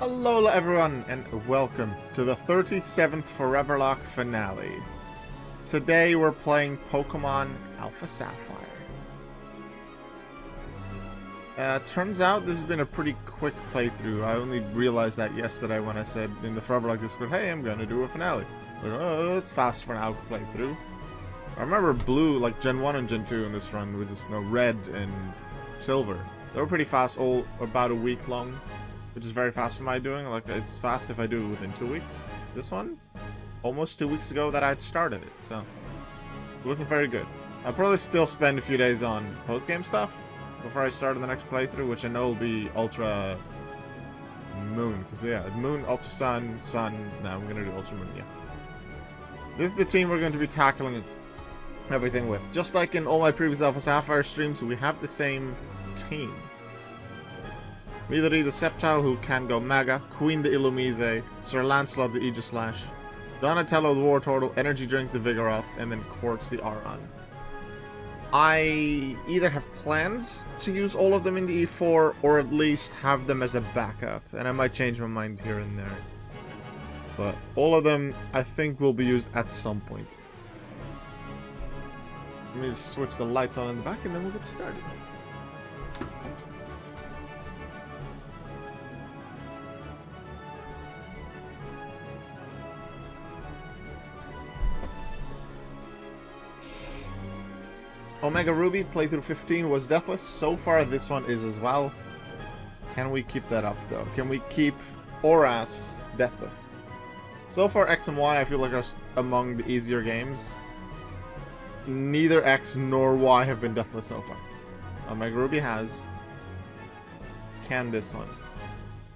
Hello everyone, and welcome to the 37th Foreverlocke finale. Today we're playing Pokémon Alpha Sapphire. Turns out this has been a pretty quick playthrough. I only realized that yesterday when I said in the Foreverlocke Discord, hey, I'm gonna do a finale. Like, oh, it's fast for an Alpha playthrough. I remember Blue, like Gen 1 and Gen 2 in this run, which is Red and Silver. They were pretty fast, all about a week long. Which is very fast for my doing. Like, it's fast if I do it within 2 weeks. This one, almost 2 weeks ago that I'd started it, so looking very good. I'll probably still spend a few days on post-game stuff before I start the next playthrough, which I know will be Ultra Moon. Because, yeah, Moon, Ultra Sun, Sun. No, I'm going to do Ultra Moon, yeah. This is the team we're going to be tackling everything with. Just like in all my previous Alpha Sapphire streams, we have the same team. Midori the Sceptile, who can go Mega, Queen the Illumise, Sir Lancelot the Aegislash, Donatello the Wartortle, Energy Drink the Vigoroth, and then Quartz the Aron. I either have plans to use all of them in the E4, or at least have them as a backup, and I might change my mind here and there. But all of them, I think, will be used at some point. Let me just switch the lights on in the back, and then we'll get started. Omega Ruby, playthrough 15, was deathless. So far, this one is as well. Can we keep that up, though? Can we keep Oras deathless? So far, X and Y, I feel like, are among the easier games. Neither X nor Y have been deathless so far. Omega Ruby has. Can this one?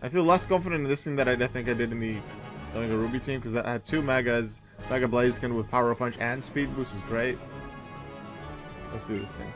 I feel less confident in this thing that I think I did in the Omega Ruby team, because I had two Megas. Mega Blaziken with Power Punch and Speed Boost is great. Let's do this thing.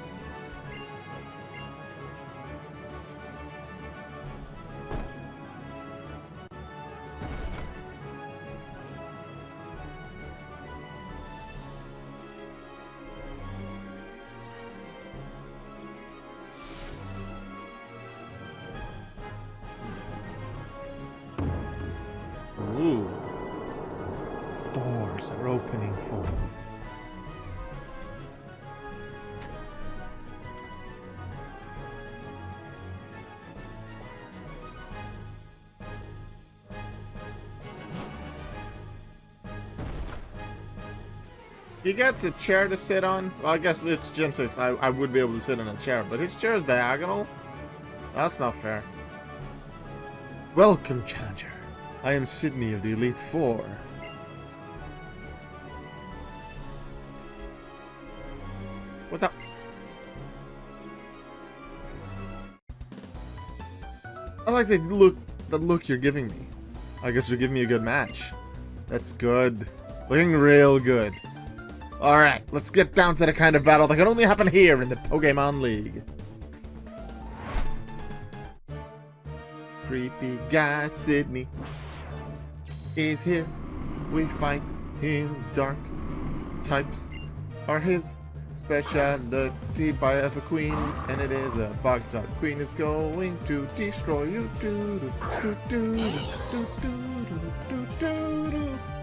Ooh. Doors are opening for me. He gets a chair to sit on. Well, I guess it's Gen 6. I would be able to sit in a chair, but his chair is diagonal. That's not fair. Welcome, Challenger. I am Sydney of the Elite Four. What's up? I like the look you're giving me. I guess you're giving me a good match. That's good. Looking real good. Alright, let's get down to the kind of battle that can only happen here in the Pokémon League. Creepy guy Sydney is here. We fight in dark. Types are his specialty by a queen, and it is a bug type. Queen is going to destroy you.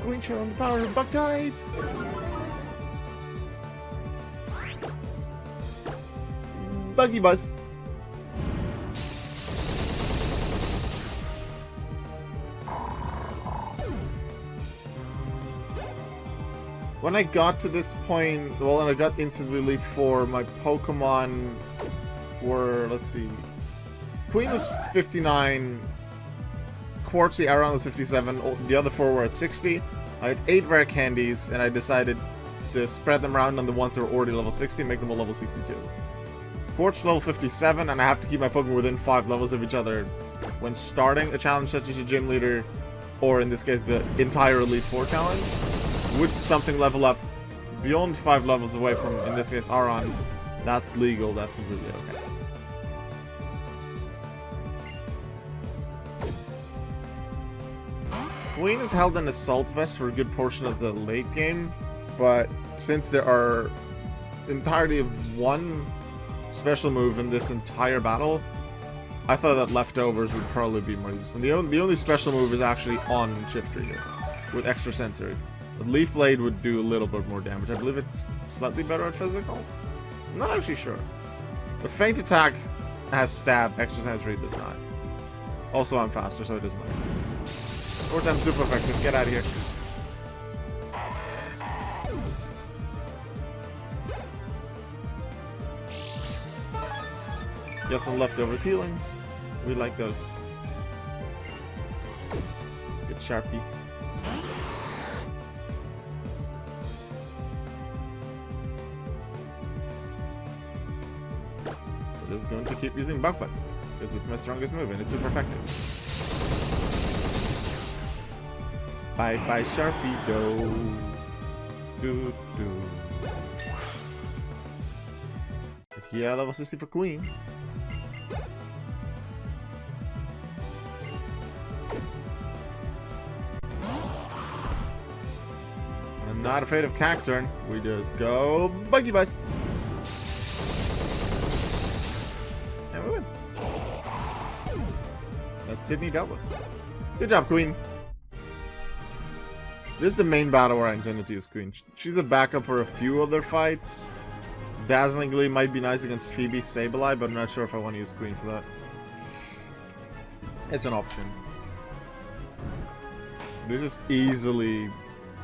Queen showing the power of bug types. Buggy Buzz. When I got to this point, well, when I got into the Elite Four, my Pokemon were, let's see, Queen was 59, Quartz the Aron was 57, the other four were at 60. I had 8 rare candies, and I decided to spread them around on the ones that were already level 60, make them all level 62. Quartz level 57, and I have to keep my Pokemon within 5 levels of each other when starting a challenge such as a gym leader, or in this case the entire Elite Four challenge. Would something level up beyond 5 levels away from, in this case, Aron, that's legal, that's completely okay. Queen has held an Assault Vest for a good portion of the late game, but since there are entirety of one special move in this entire battle, I thought that leftovers would probably be more useful. The only special move is actually on Shifter here, with extra sensory. But Leaf Blade would do a little bit more damage. I believe it's slightly better at physical. I'm not actually sure. But Feint Attack has stab, extra sensory does not. Also, I'm faster, so it doesn't matter. Fourth time super effective. Get out of here. Get some leftover healing. We like those. Get Sharpie. We're just going to keep using Bug Buzz because it's my strongest move and it's super effective. Bye bye Sharpie go. Do do. Yeah, level 60 for Queen. I'm not afraid of Cacturn. We just go Buggy Bus. And we win. That's Sydney dealt with. Good job, Queen. This is the main battle where I intended to use Queen. She's a backup for a few other fights. Dazzlingly might be nice against Phoebe's Sableye, but I'm not sure if I want to use Queen for that. It's an option. This is easily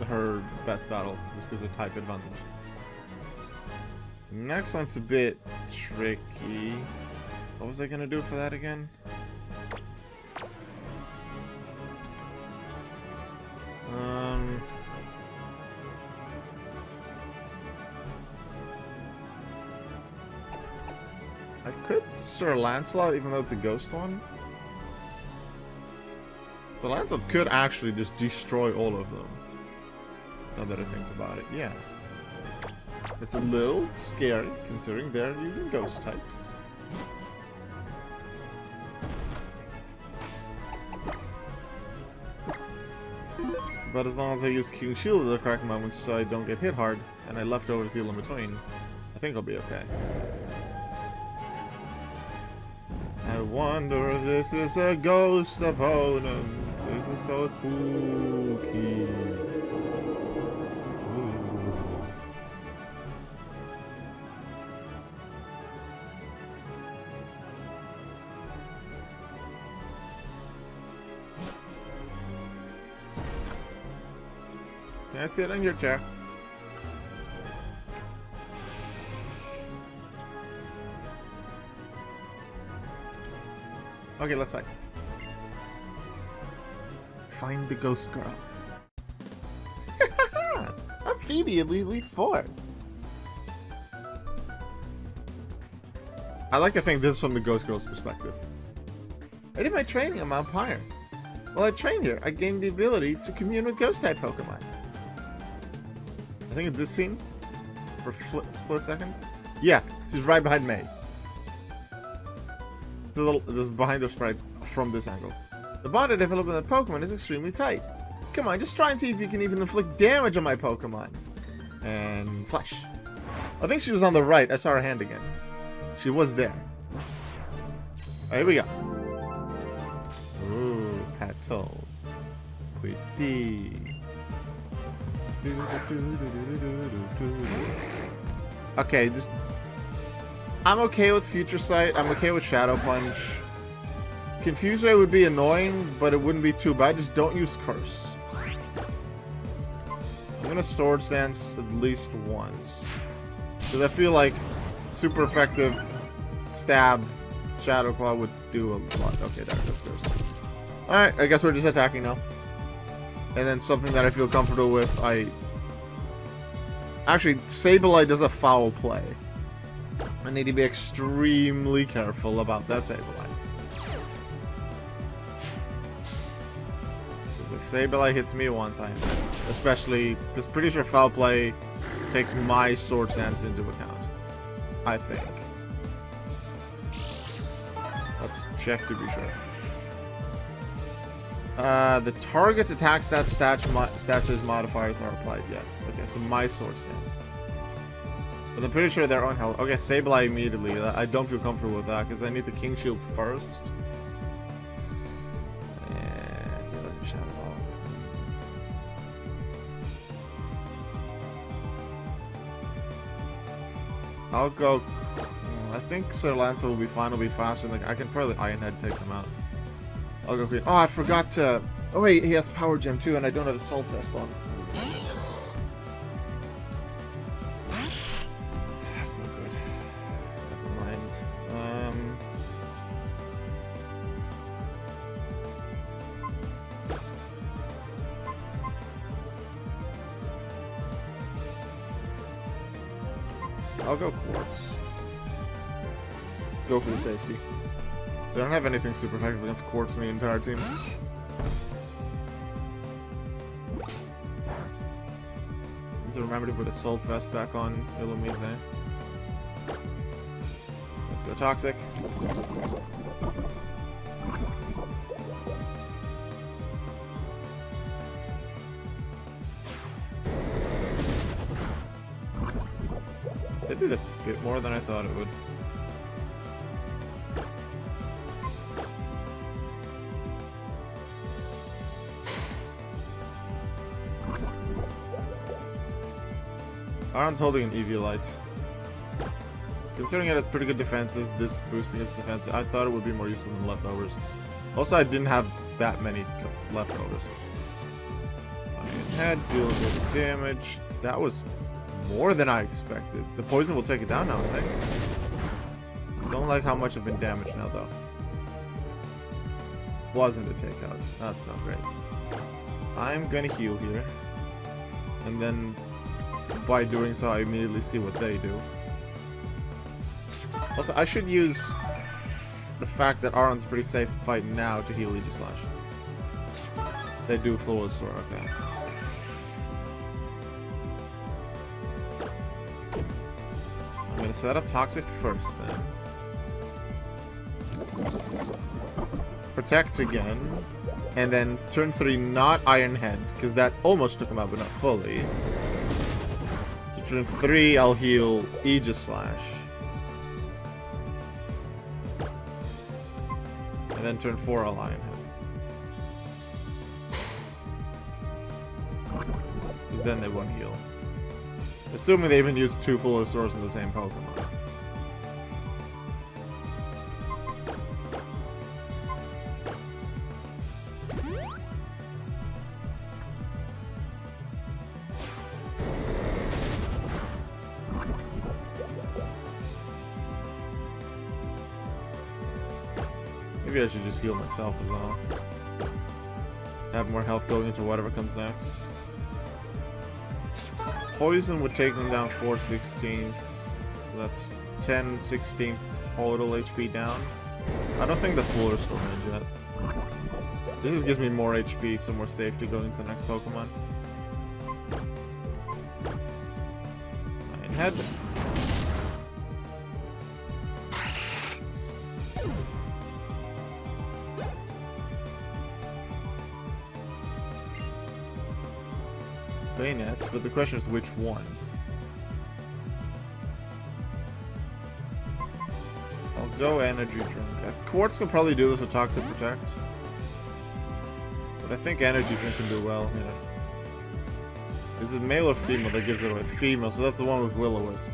her best battle, just because of type advantage. Next one's a bit tricky. What was I gonna do for that again? I could Sir Lancelot, even though it's a ghost one. The Lancelot could actually just destroy all of them. Now that I think about it, yeah. It's a little scary, considering they're using ghost types. But as long as I use King Shield at the correct moments so I don't get hit hard, and I leftovers heal in between, I think I'll be okay. I wonder if this is a ghost opponent. This is so spooky. Ooh. Can I sit on your chair? Okay, let's fight. Find the ghost girl. I'm Phoebe in Elite 4. I like to think this is from the ghost girl's perspective. I did my training on Mount Pyre. While I trained here, I gained the ability to commune with ghost-type Pokemon. I think it's this scene. For a split second. Yeah, she's right behind May. Just behind the sprite from this angle. The bond I developed with that Pokemon is extremely tight. Come on, just try and see if you can even inflict damage on my Pokemon. And flash. I think she was on the right. I saw her hand again. She was there. Right, here we go. Ooh, petals. Pretty. Okay, just... I'm okay with Future Sight. I'm okay with Shadow Punch. Confuse Ray would be annoying, but it wouldn't be too bad. Just don't use Curse. I'm gonna Swords Dance at least once. Because I feel like super effective Stab Shadow Claw would do a lot. Okay, there it goes. Alright, I guess we're just attacking now. And then something that I feel comfortable with, Actually, Sableye does a foul play. I need to be extremely careful about that Sableye. If Sableye hits me one time, especially, because pretty sure foul play takes my Swords Dance into account. I think. Let's check to be sure. The target's attack stats modifiers are applied, yes. Okay, so my Swords Dance. But I'm pretty sure they're on health. Okay, Sableye immediately. I don't feel comfortable with that because I need the King Shield first. And let's Shadow Ball. I'll go. I think Sir Lancelot will be fine. It'll be faster. Like I can probably Iron Head take him out. I'll go Queen. Oh, I forgot to. Oh wait, he has Power Gem too, and I don't have a Soul Vest on. That's not good. Never mind. I'll go Quartz. Go for the safety. They don't have anything super effective against Quartz in the entire team. Need to remember to put a Soul Vest back on Illumise. Let's go Toxic. It did a bit more than I thought it would. Aron's holding an Eviolite. Considering it has pretty good defenses, this boosting its defense, I thought it would be more useful than leftovers. Also, I didn't have that many leftovers. I had deal a bit of damage. That was more than I expected. The poison will take it down now, I think. Don't like how much I've been damaged now, though. Wasn't a takeout. That's not great. I'm gonna heal here. And then, by doing so, I immediately see what they do. Also, I should use the fact that Aron's a pretty safe fight now to heal Aegislash. They do full Sword, okay. I'm gonna set up Toxic first, then. Protect again. And then turn 3, not Iron Head, because that almost took him out, but not fully. So turn 3, I'll heal Aegislash. And then turn 4, I'll Iron Head. Because then they won't heal. Assuming they even use 2 full swords in the same Pokemon. Maybe I should just heal myself as well. Have more health going into whatever comes next. Poison would take them down 4/16. That's 10/16 total HP down. I don't think that's full restore range yet. This just gives me more HP, some more safety going into the next Pokemon. Iron Head. Bayonets, but the question is which one. I'll go Energy Drink. Quartz can probably do this with Toxic Protect. But I think Energy Drink can do well, yeah. Is it male or female that gives it away? Female, so that's the one with Will-O-Wisp.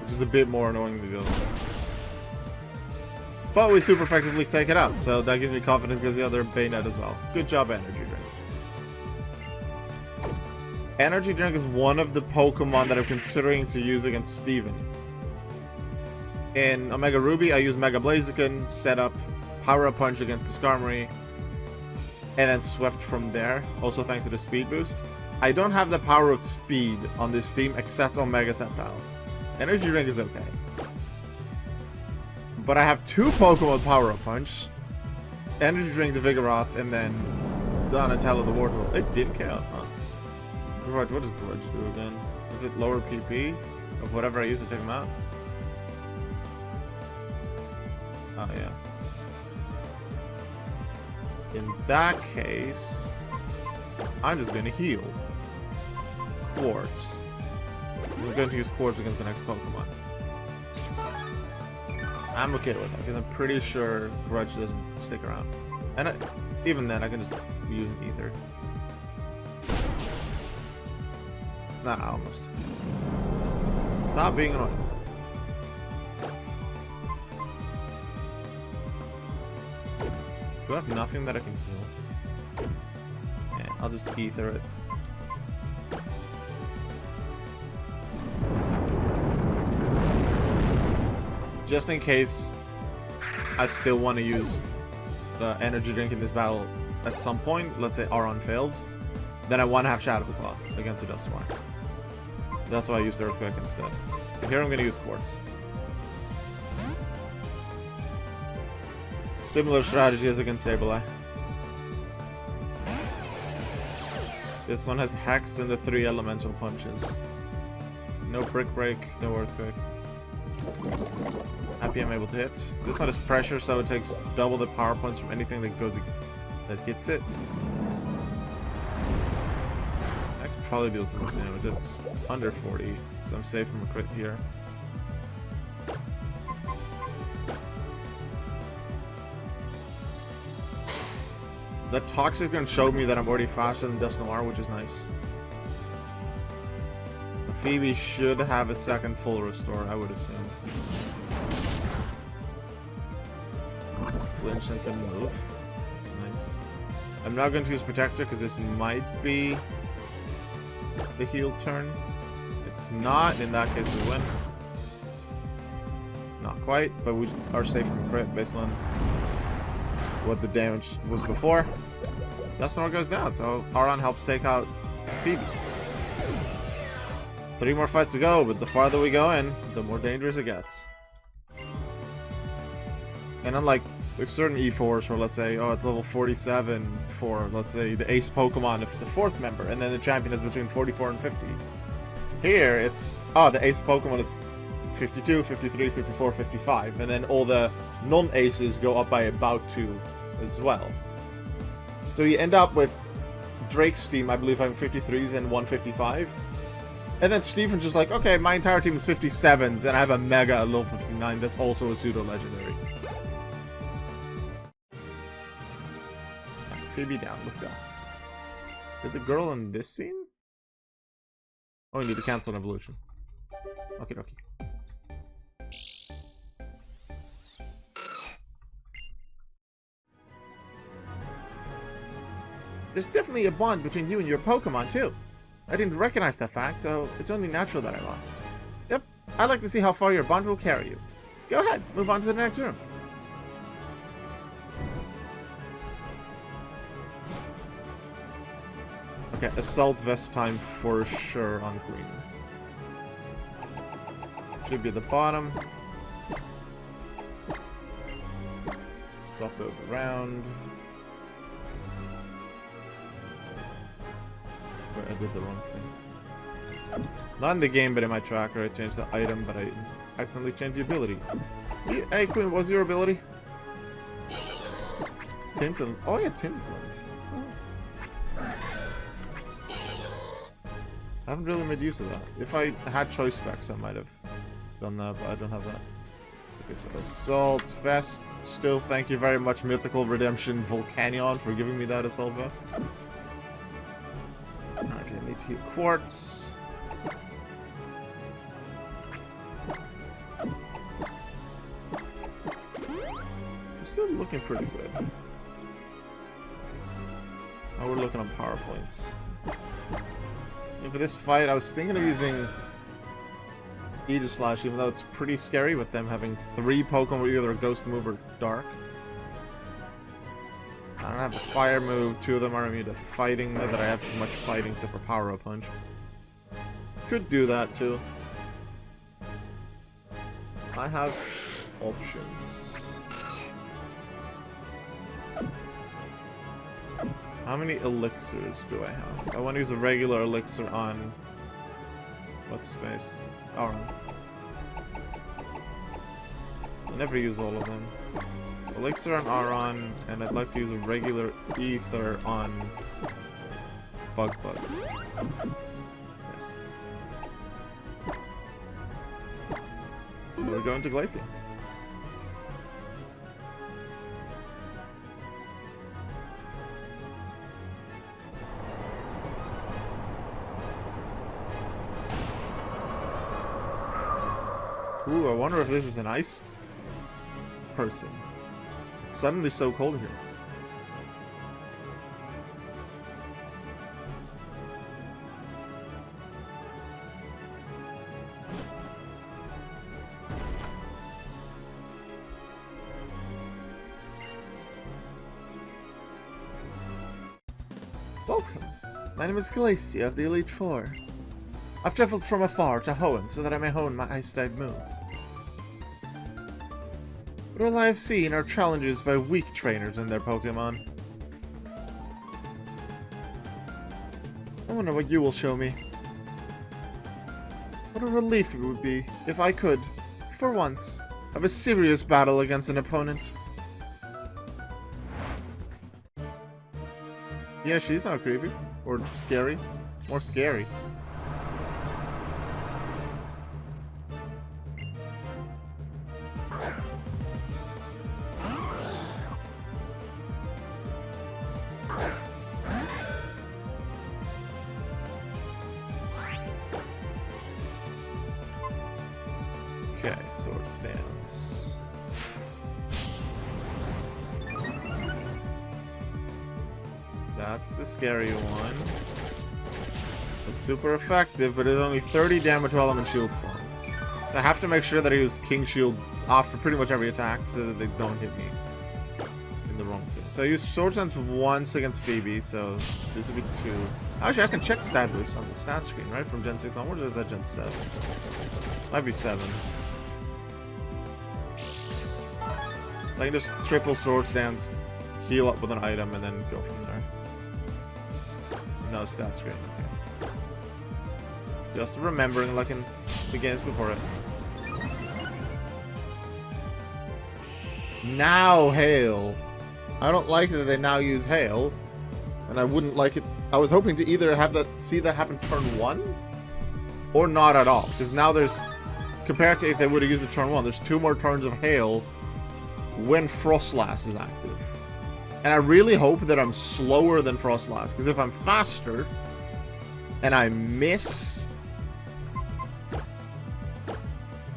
Which is a bit more annoying than the other one. But we super effectively take it out, so that gives me confidence against the other Bayonet as well. Good job, Energy Drink. Energy Drink is one of the Pokemon that I'm considering to use against Steven. In Omega Ruby, I use Mega Blaziken, set up Power Up Punch against the Skarmory, and then swept from there, also thanks to the speed boost. I don't have the power of speed on this team except on Mega Sapphire. Energy Drink is okay. But I have 2 Pokemon with Power Up Punch, Energy Drink the Vigoroth, and then Donatello the Wartortle. It didn't count, huh? Grudge, what does Grudge do again? Is it lower PP of whatever I use to take him out? Oh, yeah. In that case, I'm just gonna heal. Quartz. I'm going to use Quartz against the next Pokemon. I'm okay with that, because I'm pretty sure Grudge doesn't stick around. And even then, I can just use Ether. Nah, almost. Stop being annoying. Do I have nothing that I can heal? Yeah, I'll just Ether it. Just in case I still want to use the energy drink in this battle at some point, let's say Aron fails, then I want to have Shadow Claw against a Dusknoir. That's why I used Earthquake instead. And here I'm going to use Quartz. Similar strategy as against Sableye. This one has Hex and the 3 elemental punches. No Brick Break, no Earthquake. Happy I'm able to hit. This one is pressure, so it takes double the power points from anything that hits it. Next probably deals the most damage. It's under 40, so I'm safe from a crit here. The Toxic gun showed me that I'm already faster than Dusknoir, which is nice. Phoebe should have a second full restore, I would assume. Flinch and can move. That's nice. I'm not going to use Protector because this might be the heal turn. It's not. In that case, we win. Not quite, but we are safe from a crit based on what the damage was before. Dusknoir goes down, so Aron helps take out Phoebe. 3 more fights to go, but the farther we go in, the more dangerous it gets. And unlike with certain E4s where, let's say, oh, it's level 47 for, let's say, the ace Pokemon of the 4th member, and then the champion is between 44 and 50. Here, it's, oh, the ace Pokemon is 52, 53, 54, 55, and then all the non-aces go up by about 2 as well. So you end up with Drake's team, I believe, having 53s and 155. And then Steven's just like, okay, my entire team is 57s, and I have a Mega at level 59 that's also a pseudo-legendary. Phoebe down, let's go. Is the girl in this scene? Oh, we need to cancel an evolution. Okay, okay. There's definitely a bond between you and your Pokemon, too. I didn't recognize that fact, so it's only natural that I lost. Yep, I'd like to see how far your bond will carry you. Go ahead, move on to the next room. Okay, Assault Vest time for sure on Queen. Should be at the bottom. Swap those around. I did the wrong thing. Not in the game, but in my tracker. I changed the item, but I accidentally changed the ability. Hey, Queen, what's your ability? Tinted. Oh, yeah, Tinted ones. I haven't really made use of that. If I had choice specs, I might have done that, but I don't have that. Okay, so Assault Vest. Still, thank you very much, Mythical Redemption Volcanion, for giving me that Assault Vest. Okay, I need to keep Quartz. We're still looking pretty good. Oh, we're looking on power points. Yeah, for this fight, I was thinking of using Aegislash, even though it's pretty scary with them having 3 Pokemon with either Ghost Move or Dark. I don't have a fire move, 2 of them are immune to fighting, not that I have much fighting except for Power Up Punch. Could do that too. I have options. How many elixirs do I have? I want to use a regular elixir on... What's space? Aron. I never use all of them. Elixir on Aron, and I'd like to use a regular Ether on Bug Buzz. Yes. we're going to Glacier. Ooh, I wonder if this is an ice person. It's suddenly so cold here. Welcome. My name is Glacier of the Elite Four. I've traveled from afar to Hoenn so that I may hone my ice-type moves. But all I have seen are challenges by weak trainers and their Pokémon. I wonder what you will show me. What a relief it would be if I could, for once, have a serious battle against an opponent. Yeah, she's not creepy. Or scary. More scary. Okay, sword stance. That's the scary one. It's super effective, but it's only 30 damage while I'm in shield form. So I have to make sure that I use King Shield after pretty much every attack so that they don't hit me in the wrong thing. So I use Sword Stance once against Phoebe, so this will be 2. Actually, I can check stat boost on the stat screen, right? From Gen 6 onwards, or is that Gen 7? Might be 7. I can just triple Sword Stance, heal up with an item, and then go from there. No stat screen. Okay. Just remembering, like in the games before it. Now Hail. I don't like that they now use Hail, and I wouldn't like it. I was hoping to either have that see that happen turn 1, or not at all, because now there's, compared to if they would have used it turn 1, there's 2 more turns of Hail when Frostlass is active. And I really hope that I'm slower than Frostlass, because if I'm faster and I miss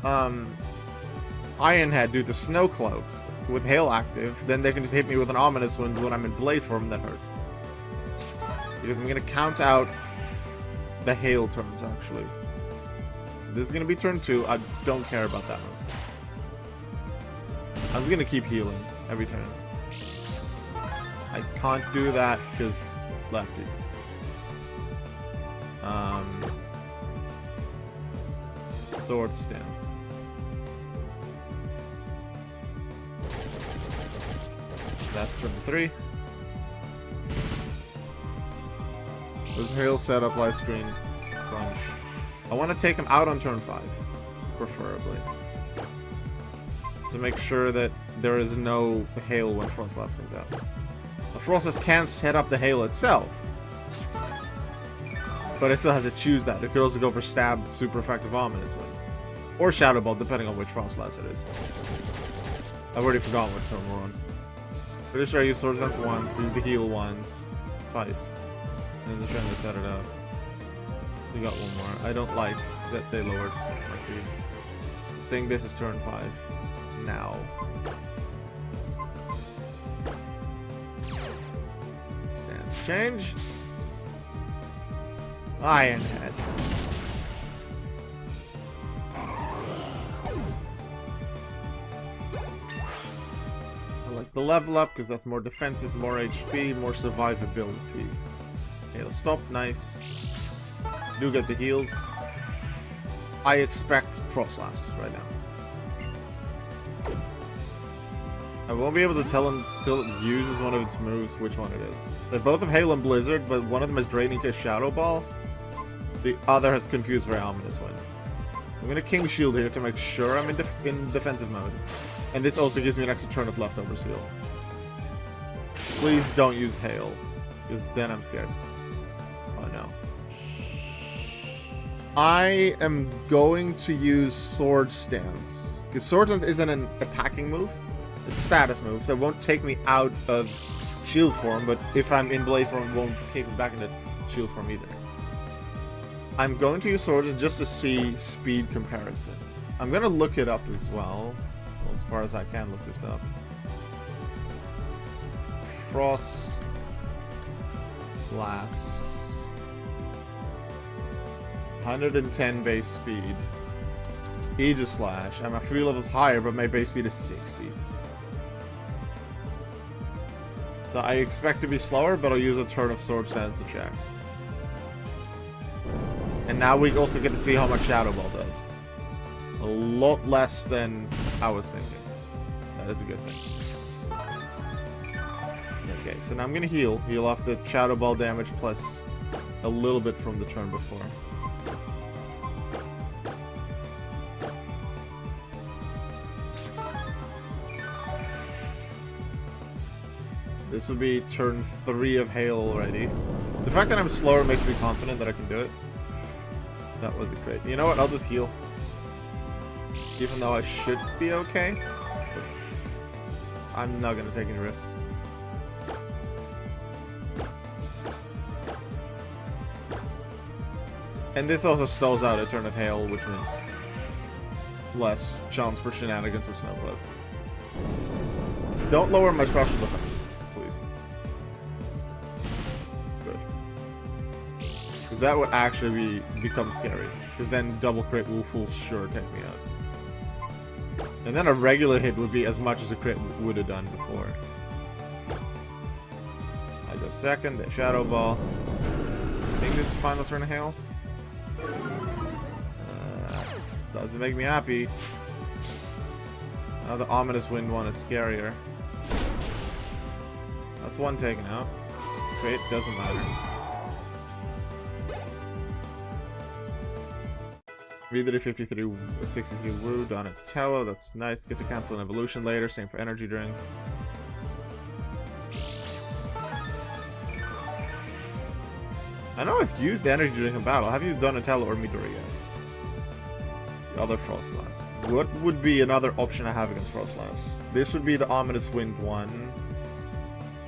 Ironhead due to Snow Cloak with Hail active, then they can just hit me with an Ominous Wind when I'm in Blade form. That hurts. Because I'm going to count out the Hail turns, actually. This is going to be turn 2. I don't care about that one. I'm just going to keep healing every turn. I can't do that because lefties. Sword stance. That's turn 3. There's Hail setup, light screen, crunch. I want to take him out on turn 5, preferably, to make sure that there is no Hail when Frostlass comes out. Frostlass can set up the Hail itself, but it still has to choose that. It could also go for Stab, super effective Ominous Wind, or Shadow Ball, depending on which Frostlass it is. I've already forgotten what turn we're on. Pretty sure I used Sword Stance once, used the heal once, twice, and then trying to set it up. We got one more. I don't like that they lowered my speed. So I think this is turn 5 now. Stance change. Ironhead. I like the level up because that's more defenses, more HP, more survivability. Hail stop, nice. Do get the heals. I expect Frostlass right now. I won't be able to tell until it uses one of its moves which one it is. They both have Hail and Blizzard, but one of them has Draining Kiss Shadow Ball. The other has Confused Ray Ominous Wind. I'm gonna King Shield here to make sure I'm in defensive mode. And this also gives me an extra turn of Leftover Seal. Please don't use Hail, because then I'm scared. Oh no. I am going to use Sword Stance, Because Sword Dance isn't an attacking move. It's a status move, so it won't take me out of shield form, but if I'm in blade form, it won't take me back into shield form either. I'm going to use Sword Dance just to see speed comparison. I'm going to look it up as well as far as I can look this up. Frost Glass. 110 base speed. Aegis Slash. I'm a few levels higher, but my base speed is 60. So I expect to be slower, but I'll use a turn of Sword Stance to check. And now we also get to see how much Shadow Ball does. A lot less than I was thinking. That is a good thing. Okay, so now I'm gonna heal. Heal off the Shadow Ball damage plus a little bit from the turn before. This will be turn 3 of Hail already. The fact that I'm slower makes me confident that I can do it. That was a crit. You know what? I'll just heal. Even though I should be okay. I'm not going to take any risks. And this also stalls out a turn of Hail, which means less chance for shenanigans with Snowcloak. So don't lower my special defense. Because that would actually become scary. Because then double crit will full sure take me out. And then a regular hit would be as much as a crit would have done before. I go second, the Shadow Ball. I think this is final turn of Hail. Doesn't make me happy. Now the Ominous Wind one is scarier. That's one taken out. Crit, doesn't matter. V3 53 63 Woo, Donatello, that's nice. Get to cancel an evolution later, same for energy drink. I know I've used energy drink in battle. Have you used Donatello or Midori yet? The other Frostlass. What would be another option I have against Frostlass? This would be the Ominous Wind one.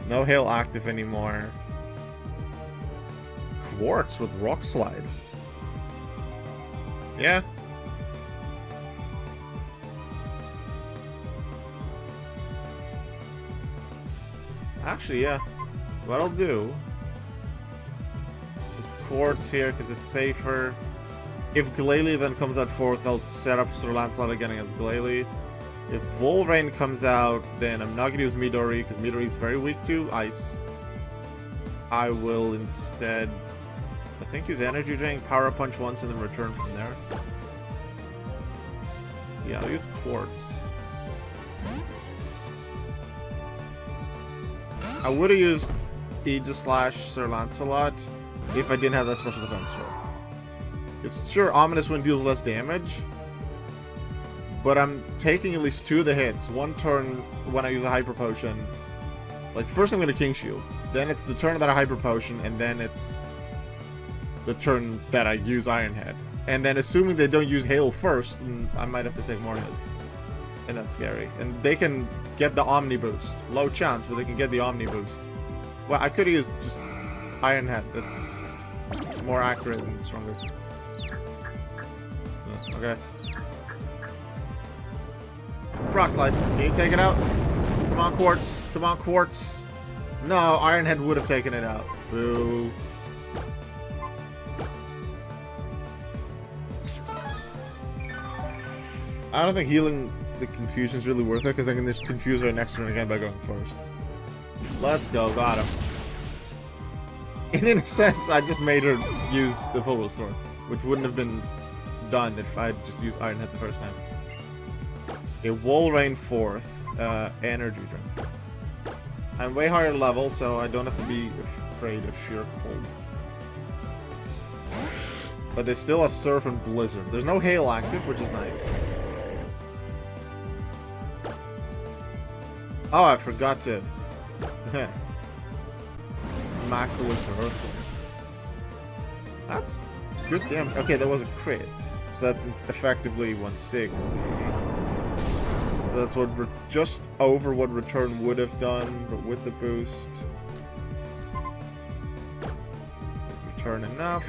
No Hail active anymore. Quartz with Rock Slide. Yeah. Actually, yeah. What I'll do is Quartz here because it's safer. If Glalie then comes out 4th, I'll set up Sir Lancelot again against Glalie. If Volrain comes out, then I'm not going to use Midori because Midori is very weak to Ice. I will instead... I think use Energy Drink, Power Punch once, and then return from there. Yeah, I'll use Quartz. I would have used Aegis Slash Sir Lancelot if I didn't have that special defense roll. Because sure, Ominous Wind deals less damage, but I'm taking at least 2 of the hits. One turn when I use a Hyper Potion. Like, first I'm going to King Shield, then it's the turn that I Hyper Potion, and then it's the turn that I use Iron Head. And then assuming they don't use Hail first, I might have to take more hits. And that's scary. And they can get the Omni Boost. Low chance, but they can get the Omni Boost. Well, I could have used just Iron Head. That's more accurate and stronger. Okay. Rock Slide. Can you take it out? Come on, Quartz. Come on, Quartz. No, Iron Head would have taken it out. Boo. I don't think healing the confusion is really worth it because I can just confuse our next turn again by going first. Let's go, got him. And in a sense, I just made her use the full restore, which wouldn't have been done if I just used Iron Head the first time. A Volrain 4th, energy drink. I'm way higher level, so I don't have to be afraid of sheer cold. But they still have Surf and Blizzard. There's no Hail active, which is nice. Oh, I forgot to max Elixir Earthquake. That's good damage. Okay, that was a crit. So that's effectively 160. That's what just over what return would have done, but with the boost. Is return enough?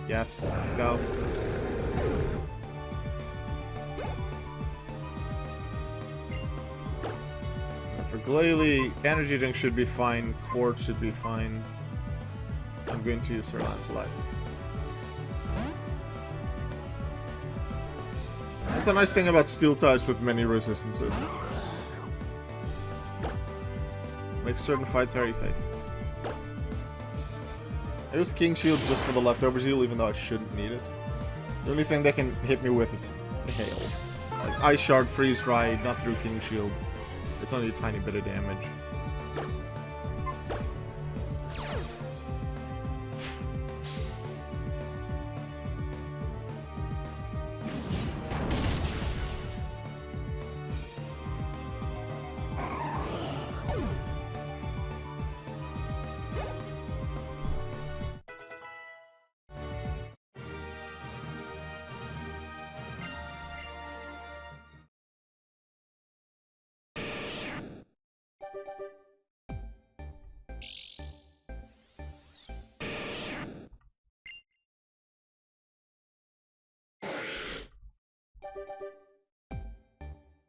Yes, let's go. And for Glalie, energy drink should be fine, quartz should be fine. I'm going to use Sir Lancelot. That's the nice thing about steel types with many resistances. Makes certain fights very safe. I use King Shield just for the leftovers heal, even though I shouldn't need it. The only thing that can hit me with is hail. Like Ice Shard, Freeze Dry, not through King Shield. It's only a tiny bit of damage.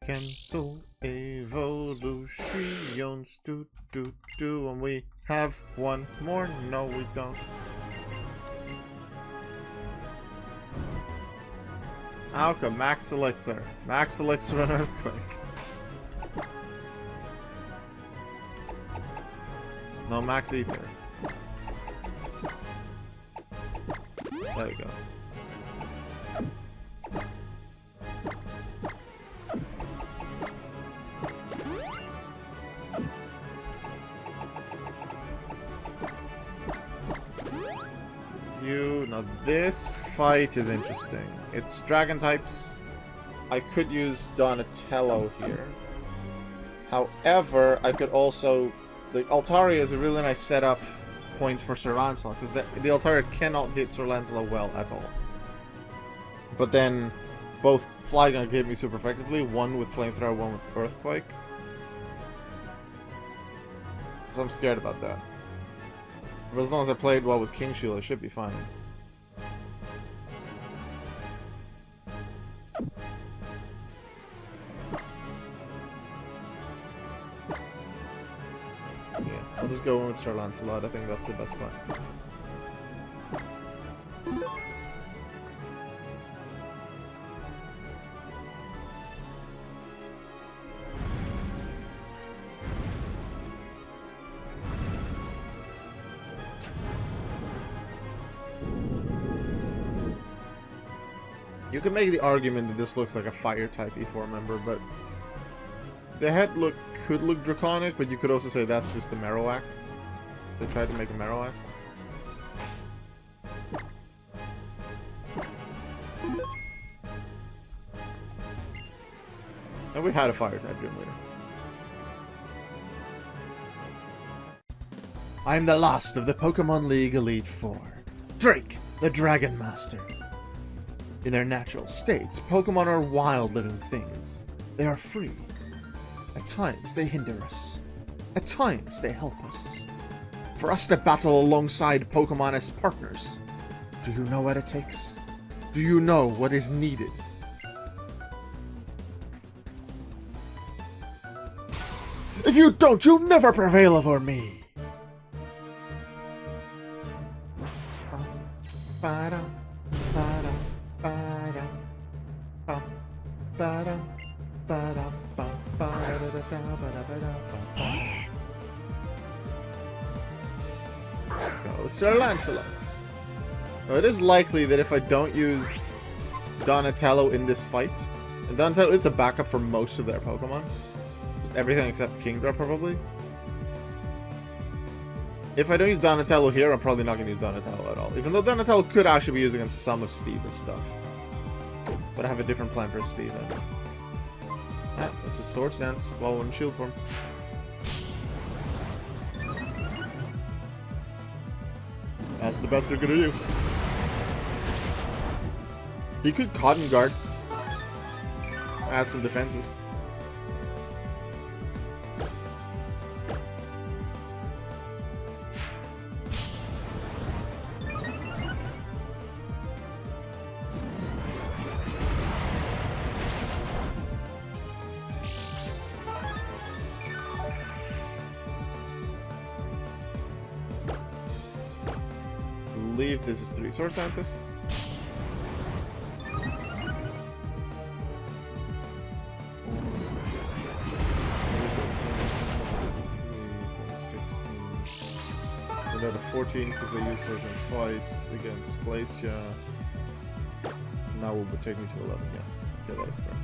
Cancel evolutions, and we have one more. No, we don't. Alka, Max Elixir. Max Elixir and Earthquake. No, Max Ether. There you go. Now this fight is interesting. It's dragon types. I could use Donatello here. However, I could also... The Altaria is a really nice setup point for Sir Lancelot, because the Altaria cannot hit Sir Lancelot well at all. But then, both Flygon can hit me super effectively, one with Flamethrower, one with Earthquake. So I'm scared about that. But as long as I played well with King Shield, I should be fine. Yeah, I'll just go in with Sir Lancelot. I think that's the best plan. You can make the argument that this looks like a fire type E4 member, but the head could look draconic, but you could also say that's just a Marowak. They tried to make a Marowak. And we had a fire type gym leader. I'm the last of the Pokemon League Elite Four. Drake, the Dragon Master. In their natural states, Pokemon are wild living things. They are free. At times, they hinder us. At times, they help us. For us to battle alongside Pokemon as partners, do you know what it takes? Do you know what is needed? If you don't, you'll never prevail over me! Go, Sir Lancelot. Now, it is likely that if I don't use Donatello in this fight, and Donatello is a backup for most of their Pokemon, just everything except Kingdra probably. If I don't use Donatello here, I'm probably not going to use Donatello at all. Even though Donatello could actually be used against some of Steven's stuff. But I have a different plan for Steven. Ah, that's just Sword Stance while in shield form. That's the best they're gonna do. He could Cotton Guard. Add some defenses. I believe this is 3 sword stances. Another 14 because they use swords twice against Glacia. Now will take me to 11, yes. Yeah, that is correct.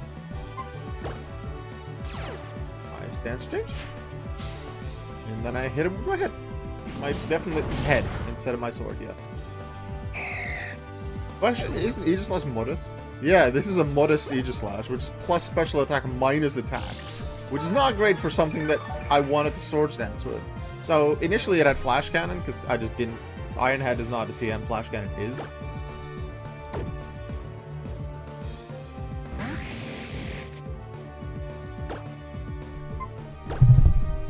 I stance change. And then I hit him with my head. My definite head instead of my sword, yes. Well, actually, isn't Aegislash modest? Yeah, this is a modest Aegislash, which is plus special attack minus attack. Which is not great for something that I wanted to sword stance with. So, initially it had flash cannon, because I just didn't... Iron Head is not a TN, flash cannon is.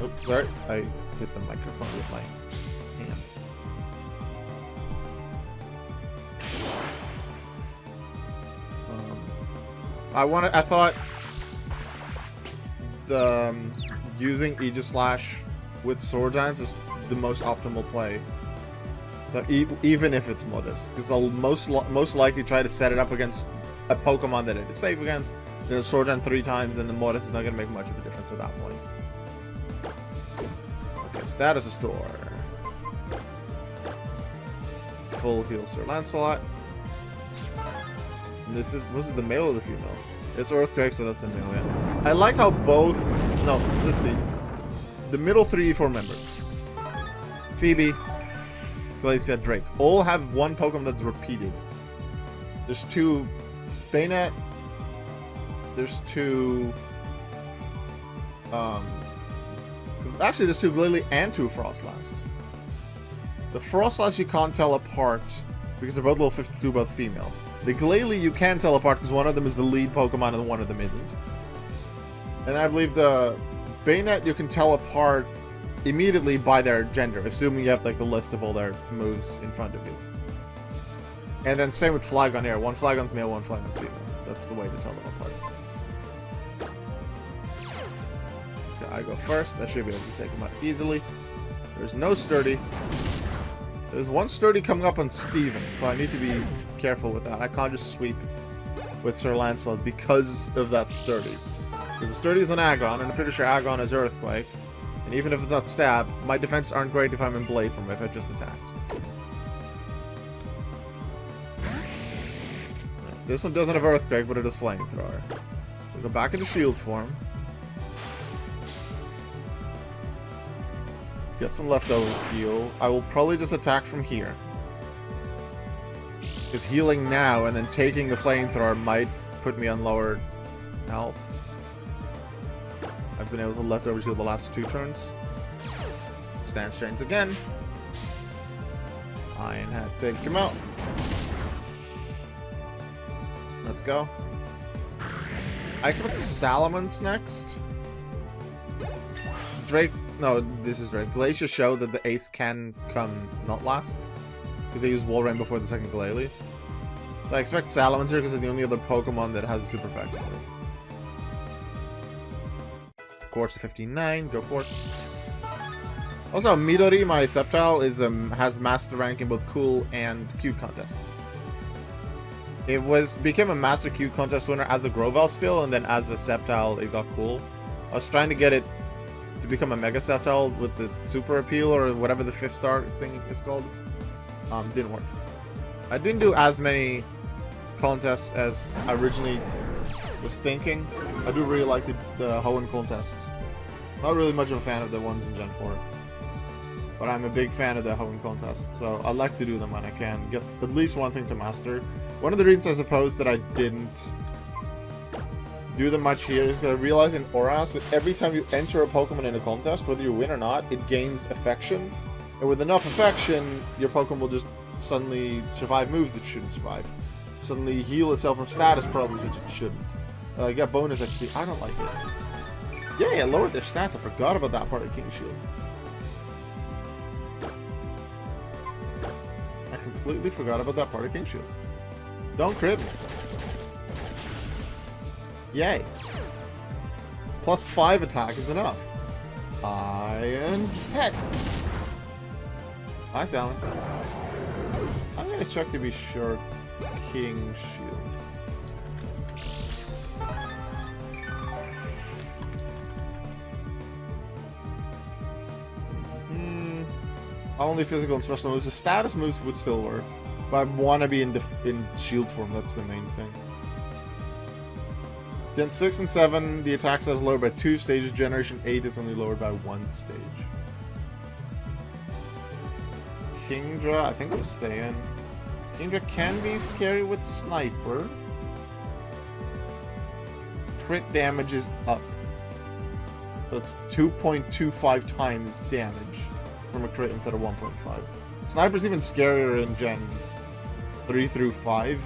Oops, sorry. I hit the microphone with my hand. I thought the using Aegislash with sword dance is the most optimal play. So even if it's modest, because I'll most likely try to set it up against a Pokemon that it is safe against, then a sword dance 3 times, and the modest is not going to make much of a difference at that point. Okay, status restore. Full heal Sir Lancelot. And this is the male or the female? It's Earthquake, so that's the male, yeah. I like how both... No, let's see. The middle 3-4 members. Phoebe, Glacia, Drake. All have one Pokemon that's repeated. There's 2 Bayonet. There's 2... Actually, there's 2 Glalie and 2 Frostlass. The Frostlass you can't tell apart because they're both level 52, both female. The Glalie you can tell apart because one of them is the lead Pokemon and one of them isn't. And I believe the Bayonet you can tell apart immediately by their gender, assuming you have like the list of all their moves in front of you. And then same with Flygon here. One Flygon's male, one Flygon's female. That's the way to tell them apart. Okay, I go first. I should be able to take them out easily. There's no Sturdy. There's one Sturdy coming up on Steven, so I need to be careful with that. I can't just sweep with Sir Lancelot because of that Sturdy. Because the Sturdy is an Aggron, and I'm pretty sure Aggron is Earthquake. And even if it's not Stab, my defenses aren't great if I'm in Blade from it, if I just attacked. This one doesn't have Earthquake, but it is Flamethrower. So go back into Shield form. Get some leftovers heal. I will probably just attack from here. Because healing now and then taking the Flamethrower might put me on lower health. I've been able to leftovers heal the last 2 turns. Stance Chains again. Iron Hat, take him out. Let's go. I expect Salamence next. Drake. No, this is Drake. Glacia showed that the ace can come not last. Because they used Wall Rain before the second Glalie. So I expect Salamence here because it's the only other Pokemon that has a super effect. Quartz to 59, go Quartz. Also, Midori, my Sceptile, is has master rank in both Cool and Cute Contest. It became a Master Cute Contest winner as a Grovyle still, and then as a Sceptile, it got Cool. I was trying to get it to become a Mega Sceptile with the Super Appeal, or whatever the 5th star thing is called. Didn't work. I didn't do as many contests as I originally was thinking. I do really like the Hoenn contests. Not really much of a fan of the ones in Gen 4. But I'm a big fan of the Hoenn contests, so I like to do them when I can. Get at least one thing to master. One of the reasons I suppose that I didn't do them much here is that I realized in Oras that every time you enter a Pokemon in a contest, whether you win or not, it gains affection. And with enough affection, your Pokemon will just suddenly survive moves it shouldn't survive. Suddenly heal itself from status problems which it shouldn't. Get bonus XP. I don't like it. Yeah, I lowered their stats. I forgot about that part of King Shield. I completely forgot about that part of King Shield. Don't crit me. Yay. Plus 5 attack is enough. Iron Head. Hi, Silence. I'm gonna check to be sure. King Shield. Only physical and special moves. The status moves would still work, but I want to be in shield form. That's the main thing. Gen 6 and 7, the attack stat is lowered by 2 stages. Generation 8 is only lowered by 1 stage. Kingdra, I think it'll stay in. Kingdra can be scary with Sniper. Crit damage is up. So it's 2.25 times damage from a crit instead of 1.5. Sniper's even scarier in Gen 3 through 5.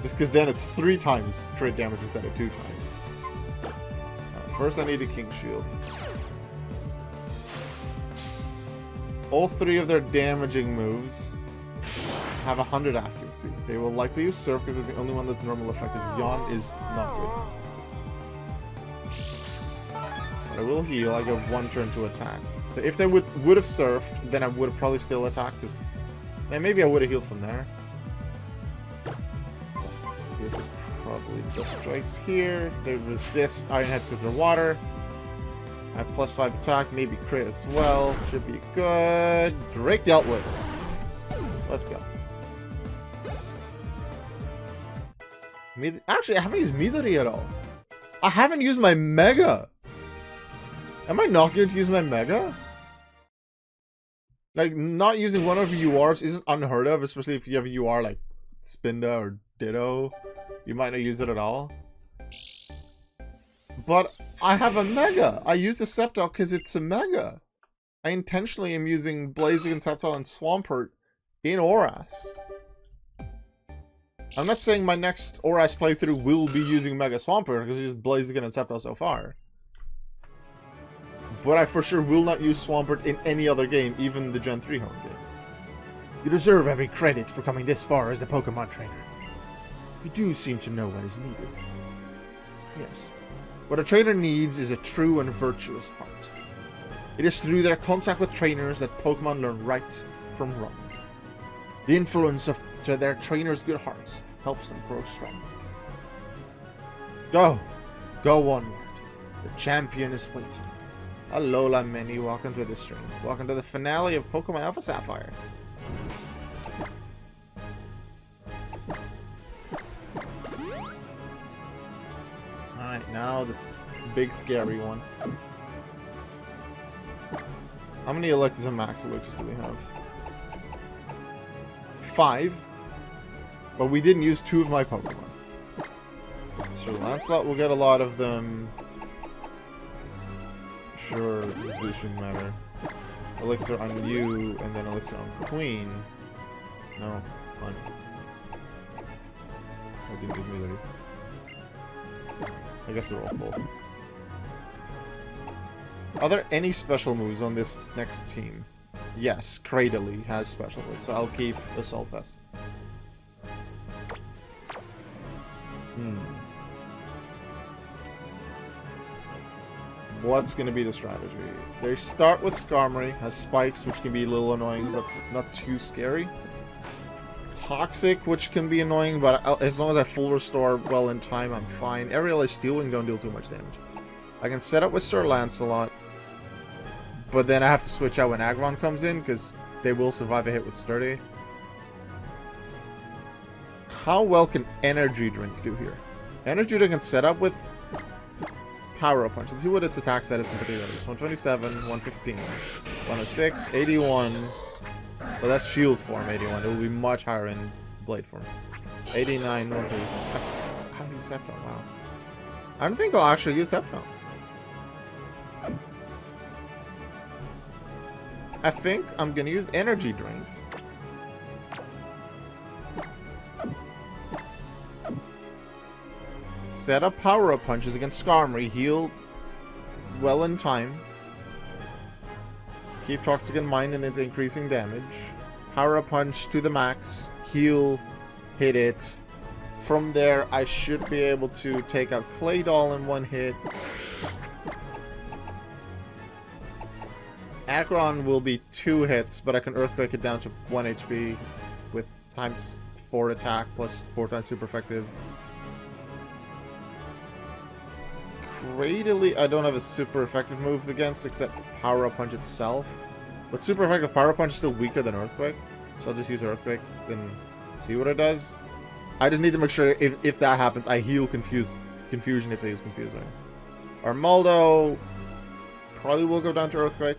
Just because then it's 3 times crit damage instead of 2 times. First I need a King Shield. All 3 of their damaging moves have 100 accuracy. They will likely use Surf because it's the only one that's normal effective. Yawn is not good. But I will heal. I get 1 turn to attack. So if they would have surfed, then I would have probably still attacked. Because maybe I would have healed from there. This is probably the best choice here. They resist Iron Head because they're water. I have plus 5 attack, maybe crit as well. Should be good. Drake dealt with. Let's go. Actually, I haven't used Midori at all. I haven't used my Mega. Am I not going to use my Mega? Like, not using one of your URs isn't unheard of, especially if you have a UR like Spinda or Ditto. You might not use it at all. But I have a Mega. I use the Sceptile because it's a Mega. I intentionally am using Blaziken, Sceptile, and Swampert in Oras. I'm not saying my next Oras playthrough will be using Mega Swampert because it's just Blaziken and Sceptile so far. But I for sure will not use Swampert in any other game, even the Gen 3 home games. You deserve every credit for coming this far as a Pokemon trainer. You do seem to know what is needed. Yes. What a trainer needs is a true and virtuous heart. It is through their contact with trainers that Pokemon learn right from wrong. The influence of their trainers' good hearts helps them grow strong. Go! Go onward. The champion is waiting. Alola Mini, welcome to the stream. Welcome to the finale of Pokemon Alpha Sapphire. Alright, now this big scary one. How many Elixirs and Max Elixirs do we have? 5. But we didn't use 2 of my Pokemon. So Lancelot will get a lot of them. Sure, this shouldn't matter. Elixir on you, and then Elixir on Queen. No, fine. I didn't give me that. I guess they're all full. Are there any special moves on this next team? Yes, Cradily has special moves, so I'll keep Assault Vest. What's going to be the strategy? They start with Skarmory, has spikes, which can be a little annoying, but not too scary. Toxic, which can be annoying, but as long as I full restore well in time, I'm fine. Aerial is Steel Wing, don't deal too much damage. I can set up with Sir Lancelot, but then I have to switch out when Aggron comes in, because they will survive a hit with Sturdy. How well can Energy Drink do here? Energy Drink can set up with Power Up Punch. Let's see what its attack status compared to others. 127, 115, 106, 81. Well, that's Shield form, 81. It will be much higher in Blade form. 89, 136. How do you use Sceptile? Wow. I don't think I'll actually use Sceptile. I think I'm gonna use Energy Drink. set up power-up punches against Skarmory, heal well in time. Keep Toxic in mind and it's increasing damage. Power-up punch to the max, heal, hit it. From there, I should be able to take out Claydol in one hit. Aggron will be 2 hits, but I can Earthquake it down to 1 HP with times 4 attack plus 4 times super effective. Cradily, I don't have a super effective move against except Power Up Punch itself. But super effective Power Up Punch is still weaker than Earthquake, so I'll just use Earthquake and see what it does. I just need to make sure if that happens, I heal Confusion if they use Confusing. Armaldo probably will go down to Earthquake.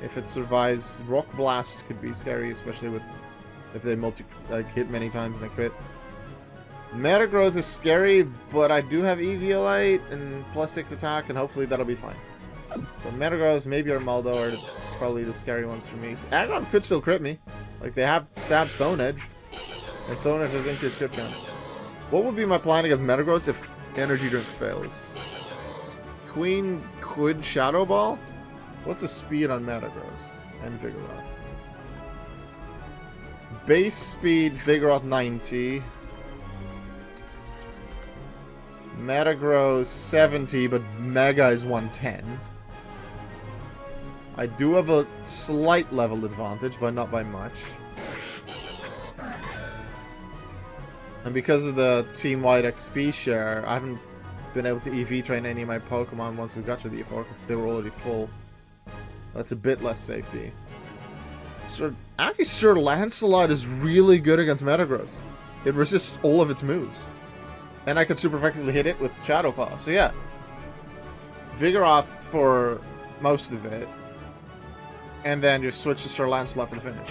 If it survives, Rock Blast could be scary, especially with if they hit many times and they crit. Metagross is scary, but I do have Eviolite and +6 attack, and hopefully that'll be fine. So Metagross, maybe Armaldo are probably the scary ones for me. So Aggron could still crit me. Like, they have Stab Stone Edge, and Stone Edge has increased crit chance. What would be my plan against Metagross if Energy Drink fails? Queen could Shadow Ball? What's the speed on Metagross and Vigoroth? Base speed, Vigoroth 90. Metagross 70, but Mega is 110. I do have a slight level advantage, but not by much. And because of the team-wide XP share, I haven't been able to EV train any of my Pokemon once we got to the E4 because they were already full. That's a bit less safety. Actually, Sir Lancelot is really good against Metagross. It resists all of its moves. And I could super effectively hit it with Shadow Claw. So yeah. Vigoroth for most of it. And then just switch to Sir Lancelot for the finish.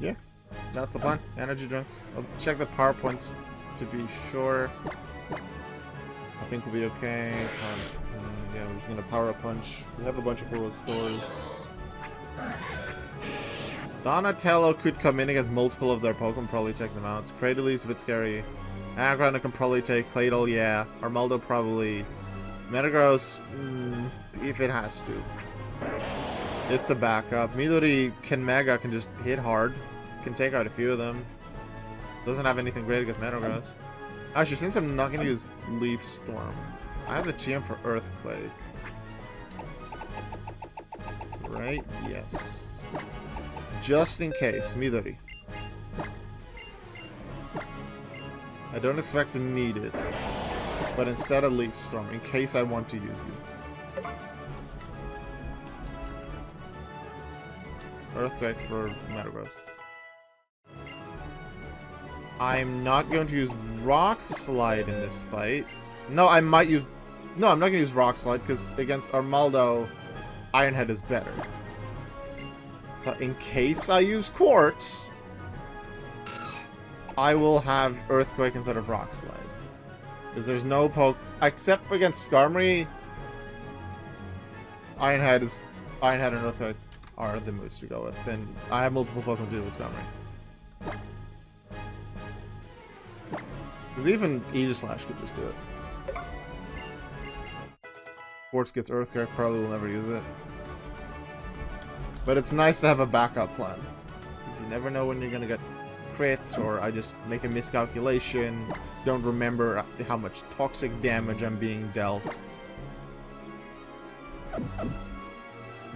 Yeah, that's the plan. Energy drink. I'll check the power points to be sure. I think we'll be okay. Yeah, we're just gonna power up punch. We have a bunch of full stores. Donatello could come in against multiple of their Pokemon, probably check them out. Cradley's a bit scary. Aggron can probably take. Claydol, yeah. Armaldo probably. Metagross, if it has to. It's a backup. Midori Mega can just hit hard. Can take out a few of them. Doesn't have anything great against Metagross. Actually, since I'm not going to use Leaf Storm, I have the TM for Earthquake. Right? Yes. Just in case. Midori. I don't expect to need it. But instead of Leaf Storm, in case I want to use you. Earthquake for Metagross. I'm not going to use Rock Slide in this fight. No, I might use... No, I'm not going to use Rock Slide, because against Armaldo, Iron Head is better. So in case I use Quartz, I will have Earthquake instead of Rock Slide. Because there's no poke... Except for against Skarmory, Iron Head and Earthquake are the moves to go with. And I have multiple Pokemon to deal with Skarmory. Because even Aegislash could just do it. Quartz gets Earthquake, probably will never use it. But it's nice to have a backup plan. Because you never know when you're going to get crits, or I just make a miscalculation, don't remember how much toxic damage I'm being dealt.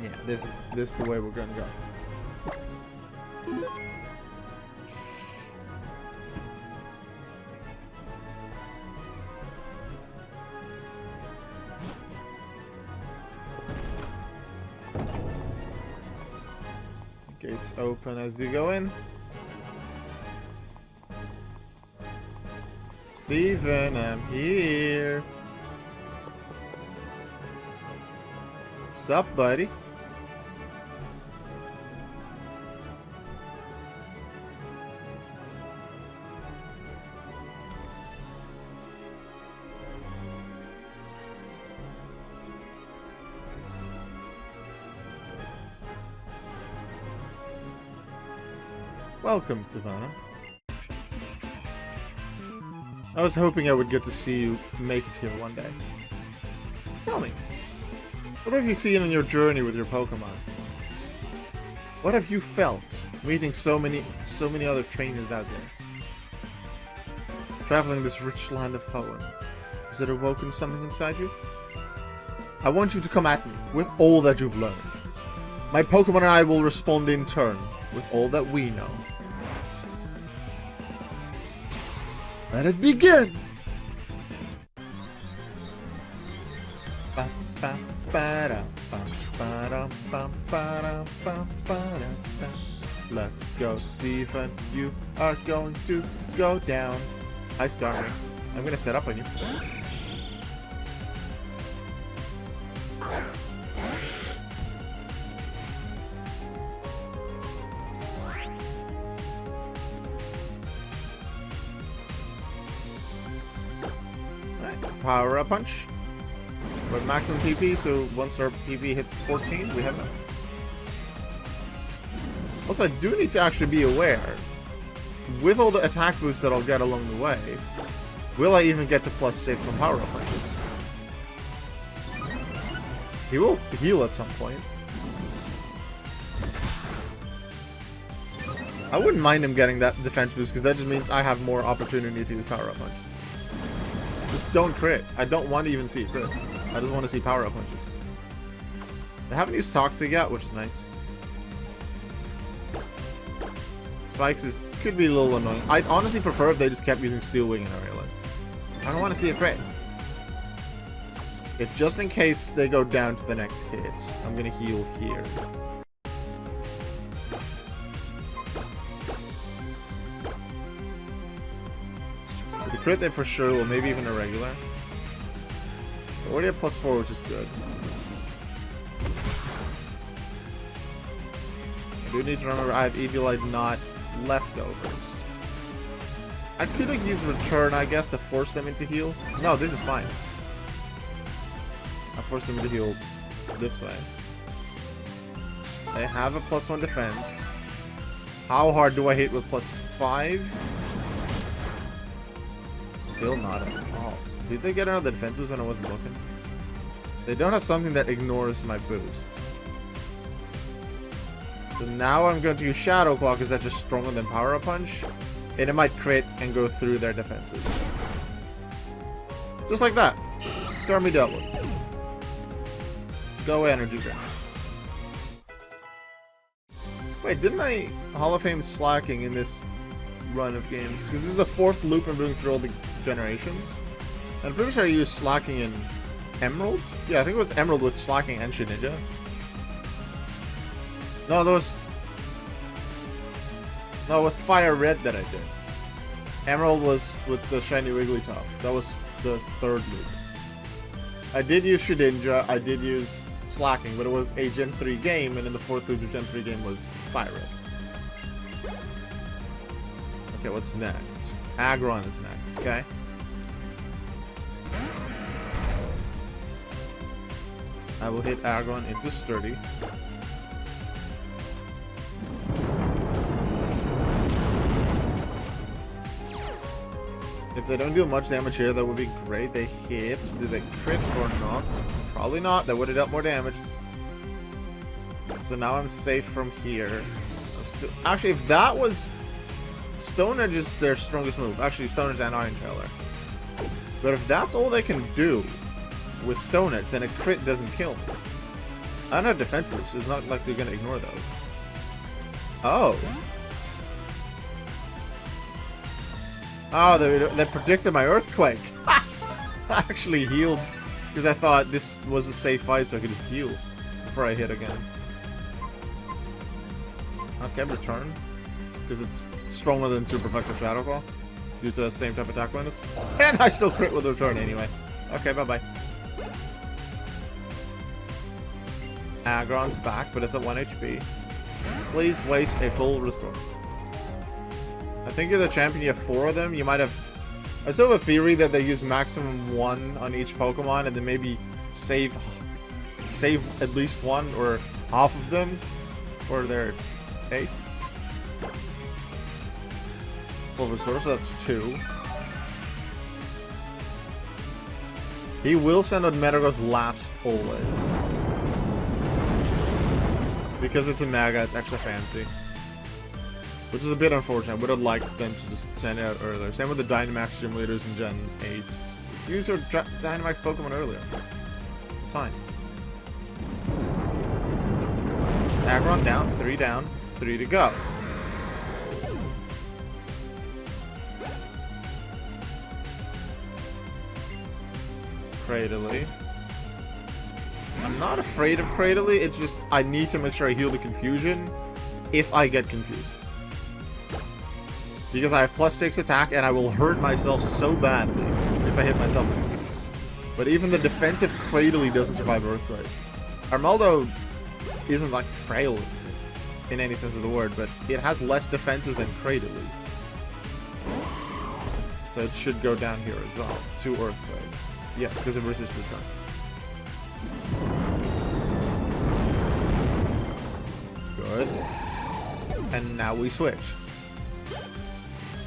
Yeah, this is the way we're going to go. Gates open as you go in. Steven, I'm here. What's up, buddy? Welcome, Savannah. I was hoping I would get to see you make it here one day. Tell me, what have you seen on your journey with your Pokemon? What have you felt meeting so many other trainers out there? Traveling this rich land of Hoenn, has it awoken something inside you? I want you to come at me with all that you've learned. My Pokemon and I will respond in turn with all that we know. Let it begin! Let's go, Steven. You are going to go down. Hi, Starmie. I'm gonna set up on you. Power up punch. We're at maximum PP, so once our PP hits 14, we have enough. Also, I do need to actually be aware, with all the attack boosts that I'll get along the way, will I even get to +6 on power up punches? He will heal at some point. I wouldn't mind him getting that defense boost, because that just means I have more opportunity to use power up punch. Just don't crit. I don't want to even see a crit. I just want to see power-up punches. They haven't used Toxic yet, which is nice. Spikes could be a little annoying. I'd honestly prefer if they just kept using Steel Wing and I realized. I don't want to see a crit. If just in case they go down to the next hit, I'm going to heal here. The crit there for sure, or maybe even a regular. We're already at +4, which is good. I do need to remember I have Eviolite, not leftovers. I could have used Return, I guess, to force them into heal. No, this is fine. I forced them to heal this way. They have a +1 defense. How hard do I hit with +5? Still not at all. Did they get another defense boost when I wasn't looking? They don't have something that ignores my boosts. So now I'm going to use Shadow Claw because that's just stronger than Power Up Punch. And it might crit and go through their defenses. Just like that. Starmie dealt with. Go Energy Drink. Wait, didn't I Hall of Fame Slacking in this run of games? Because this is the 4th loop I'm doing through all the generations. And I'm pretty sure I used Slacking in Emerald? Yeah, I think it was Emerald with Slacking and Shedinja. No, it was Fire Red that I did. Emerald was with the shiny Wigglytuff. That was the 3rd loop. I did use Shedinja, I did use Slacking, but it was a Gen 3 game, and in the 4th loop of Gen 3 game was Fire Red. Okay, what's next? Aggron is next, okay? I will hit Aggron into Sturdy. If they don't deal much damage here, that would be great. They hit. Do they crit or not? Probably not. That would have dealt more damage. So now I'm safe from here. Actually, if that was... Stone Edge is their strongest move. Actually, Stone Edge and Iron Tail are. But if that's all they can do with Stone Edge, then a crit doesn't kill me. I don't have defense boosts, so it's not like they're going to ignore those. Oh. Oh, they predicted my Earthquake. I actually healed because I thought this was a safe fight, so I could just heal before I hit again. Okay, Return. Because it's stronger than Super Effective Shadow Claw. due to the same type of attack bonus. And I still crit with the return anyway. Okay, bye-bye. Aggron's back, but it's at 1 HP. Please waste a full restore. I think you're the champion, you have 4 of them. You might have... I still have a theory that they use maximum 1 on each Pokemon and then maybe save at least 1 or half of them for their ace. Full restore, so that's 2. He will send out Metagross last always. Because it's a Mega, it's extra fancy. Which is a bit unfortunate. I would have liked them to just send it out earlier. Same with the Dynamax gym leaders in Gen 8. Just use your Dynamax Pokemon earlier. It's fine. Aggron down, 3 to go. Cradily. I'm not afraid of Cradily, it's just I need to make sure I heal the confusion if I get confused. Because I have +6 attack and I will hurt myself so badly if I hit myself. But even the defensive Cradily doesn't survive Earthquake. Armaldo isn't like frail in any sense of the word, but it has less defenses than Cradily. So it should go down here as well, to Earthquake. Yes, because of resist return. Good. And now we switch.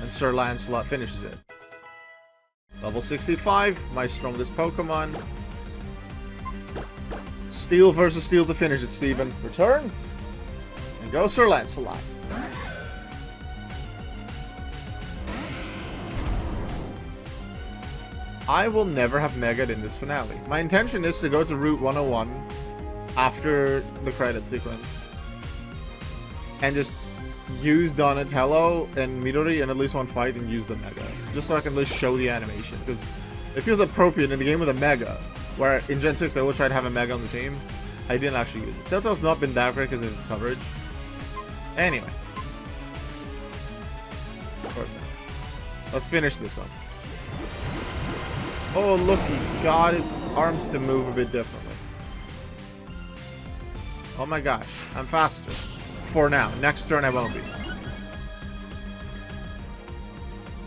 And Sir Lancelot finishes it. Level 65, my strongest Pokemon. Steel versus Steel to finish it, Steven. Return. And go Sir Lancelot. I will never have Mega'd in this finale. My intention is to go to Route 101 after the credit sequence. And just use Donatello and Midori in at least one fight and use the Mega. Just so I can at least show the animation. Because it feels appropriate in a game with a Mega. Where in Gen 6 I will try to have a Mega on the team. I didn't actually use it. Celto's not been that great because of its coverage. Anyway. Of course not. Let's finish this up. Oh, look, he got his arms to move a bit differently. Oh my gosh, I'm faster. For now. Next turn I won't be.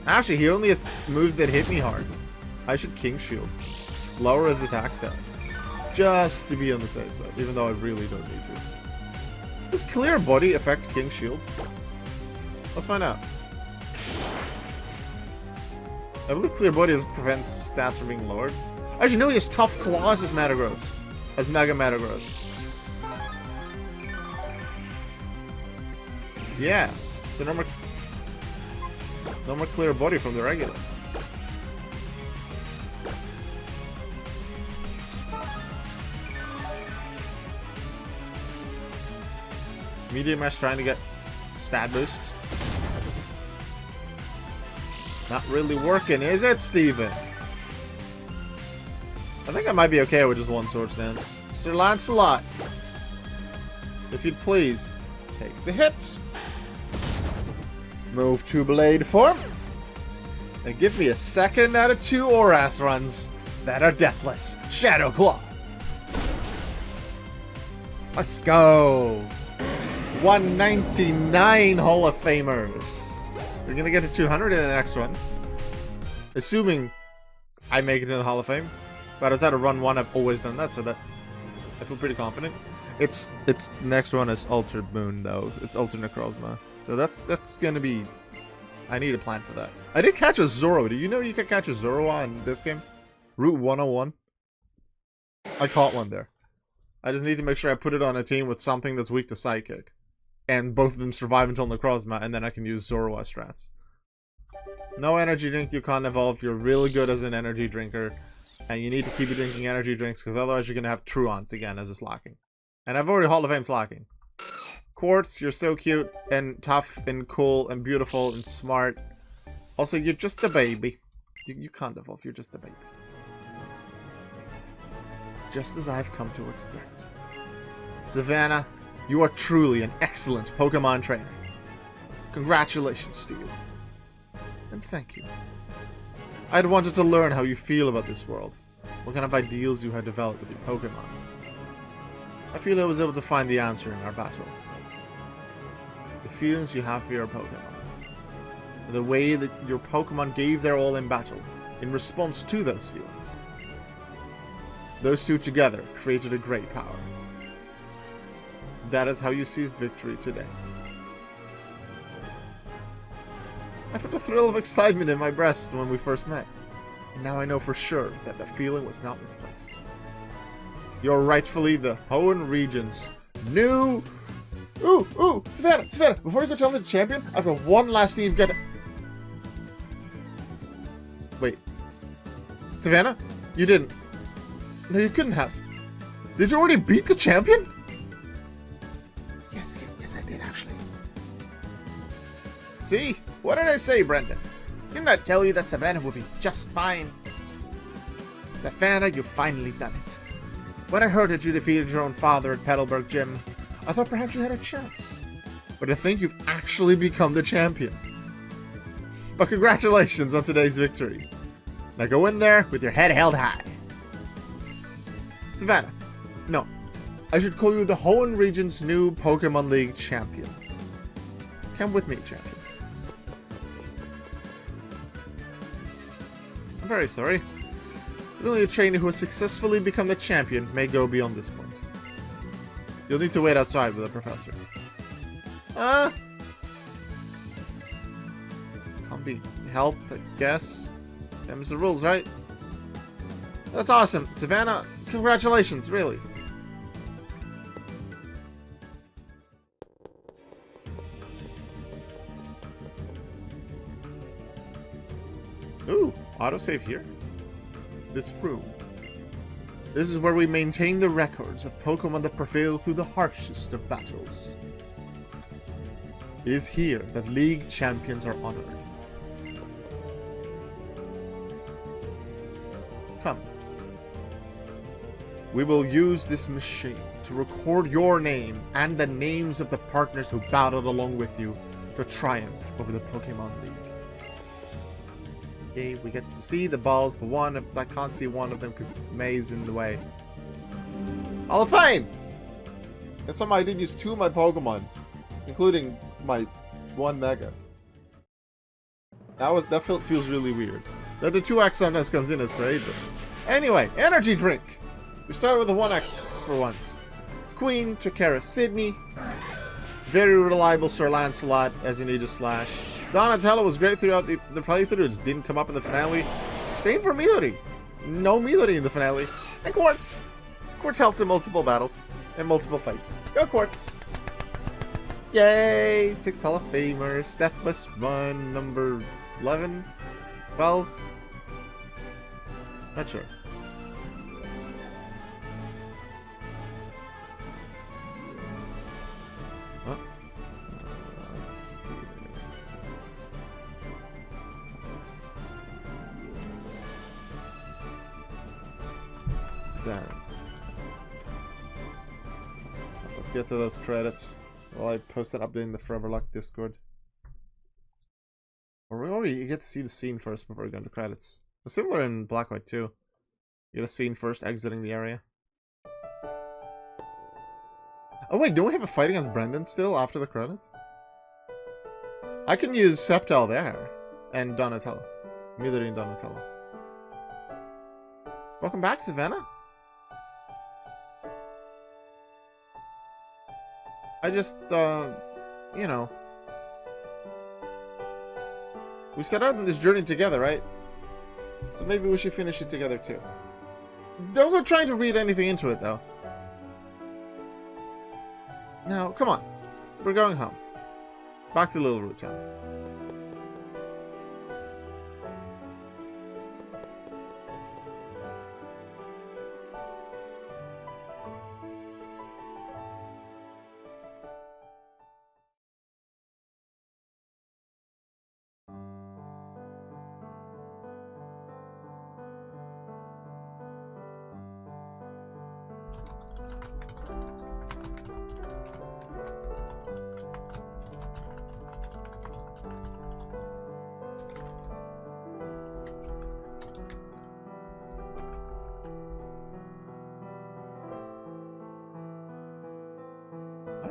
Actually, he only has moves that hit me hard. I should King Shield. Lower his attack stat. Just to be on the safe side, even though I really don't need to. Does Clear Body affect King Shield? Let's find out. I believe Clear Body prevents stats from being lowered. Actually, no, he has Tough Claws as Metagross. As Mega Metagross. Yeah. So no more Clear Body from the regular. Medium Mesh trying to get stat boosts. Not really working, is it, Steven? I think I might be okay with just one Swords Dance. Sir Lancelot, if you'd please, take the hit. Move to Blade form. And give me a 2nd out of 2 Oras runs that are deathless. Shadow Claw. Let's go. 199 Hall of Famers. We're gonna get to 200 in the next one. Assuming I make it to the Hall of Fame. But outside of run 1, I've always done that, so that I feel pretty confident. Its next one is Altered Moon, though. It's Alternate Necrozma. So that's gonna be... I need a plan for that. I did catch a Zoro. Do you know you can catch a Zoroa in this game? Route 101? I caught one there. I just need to make sure I put it on a team with something that's weak to Psychic. And both of them survive until Necrozma, and then I can use Zoroa strats. No energy drink, you can't evolve. You're really good as an energy drinker. And you need to keep drinking energy drinks, because otherwise you're going to have Truant again as a Slacking. And I've already Hall of Fame Slacking. Quartz, you're so cute, and tough, and cool, and beautiful, and smart. Also, you're just a baby. You can't evolve, you're just a baby. Just as I've come to expect. Savannah, you are truly an excellent Pokemon trainer. Congratulations to you. and thank you. I had wanted to learn how you feel about this world, what kind of ideals you had developed with your Pokemon. I feel I was able to find the answer in our battle. The feelings you have for your Pokemon. The way that your Pokemon gave their all in battle, in response to those feelings. Those two together created a great power. That is how you seized victory today. I felt a thrill of excitement in my breast when we first met. And now I know for sure that the feeling was not misplaced. You're rightfully the Hoenn region's new... Ooh, Savannah, before you go challenge the champion, I've got one last thing you've got to... Wait. Savannah? You didn't. No, you couldn't have. Did you already beat the champion? Yes, I did, actually. See? What did I say, Brendan? Didn't I tell you that Savannah would be just fine? Savannah, you've finally done it. When I heard that you defeated your own father at Petalburg Gym, I thought perhaps you had a chance. But I think you've actually become the champion. But congratulations on today's victory. Now go in there with your head held high. Savannah. No. I should call you the Hoenn region's new Pokemon League champion. Come with me, champion. I'm very sorry. But only a trainer who has successfully become the champion may go beyond this point. You'll need to wait outside with the professor. Can't be helped, I guess. Them's the rules, right? That's awesome. Savannah, congratulations, really. Ooh, autosave here? This room. This is where we maintain the records of Pokemon that prevail through the harshest of battles. It is here that League champions are honored. Come. We will use this machine to record your name and the names of the partners who battled along with you to triumph over the Pokemon League. Okay, we get to see the balls, but I can't see one of them because May's in the way. Hall of Fame! And somehow I did use 2 of my Pokemon, including my 1 Mega. That feels really weird. That the 2X sometimes comes in as great, but... Anyway, energy drink! We started with a 1X for once. Queen took care of Sydney. Very reliable Sir Lancelot as an Aegis Slash. Donatello was great throughout the playthrough, just didn't come up in the finale. Same for Midori. No Midori in the finale. And Quartz. Quartz helped in multiple battles and multiple fights. Go Quartz! Yay! 6 Hall of Famers. Deathless run number 11? 12? Not sure. Huh? Damn. Let's get to those credits. Well, I posted up in the Foreverlocke Discord. Or you get to see the scene first before you go into credits. It's similar in Black White too. You get a scene first exiting the area. Oh wait, don't we have a fight against Brendan still after the credits? I can use Sceptile there. And Donatello. Midori and Donatello. Welcome back, Savannah. I just, you know. We set out on this journey together, right? So maybe we should finish it together too. Don't go trying to read anything into it, though. Now, come on. We're going home. Back to Little Root Town.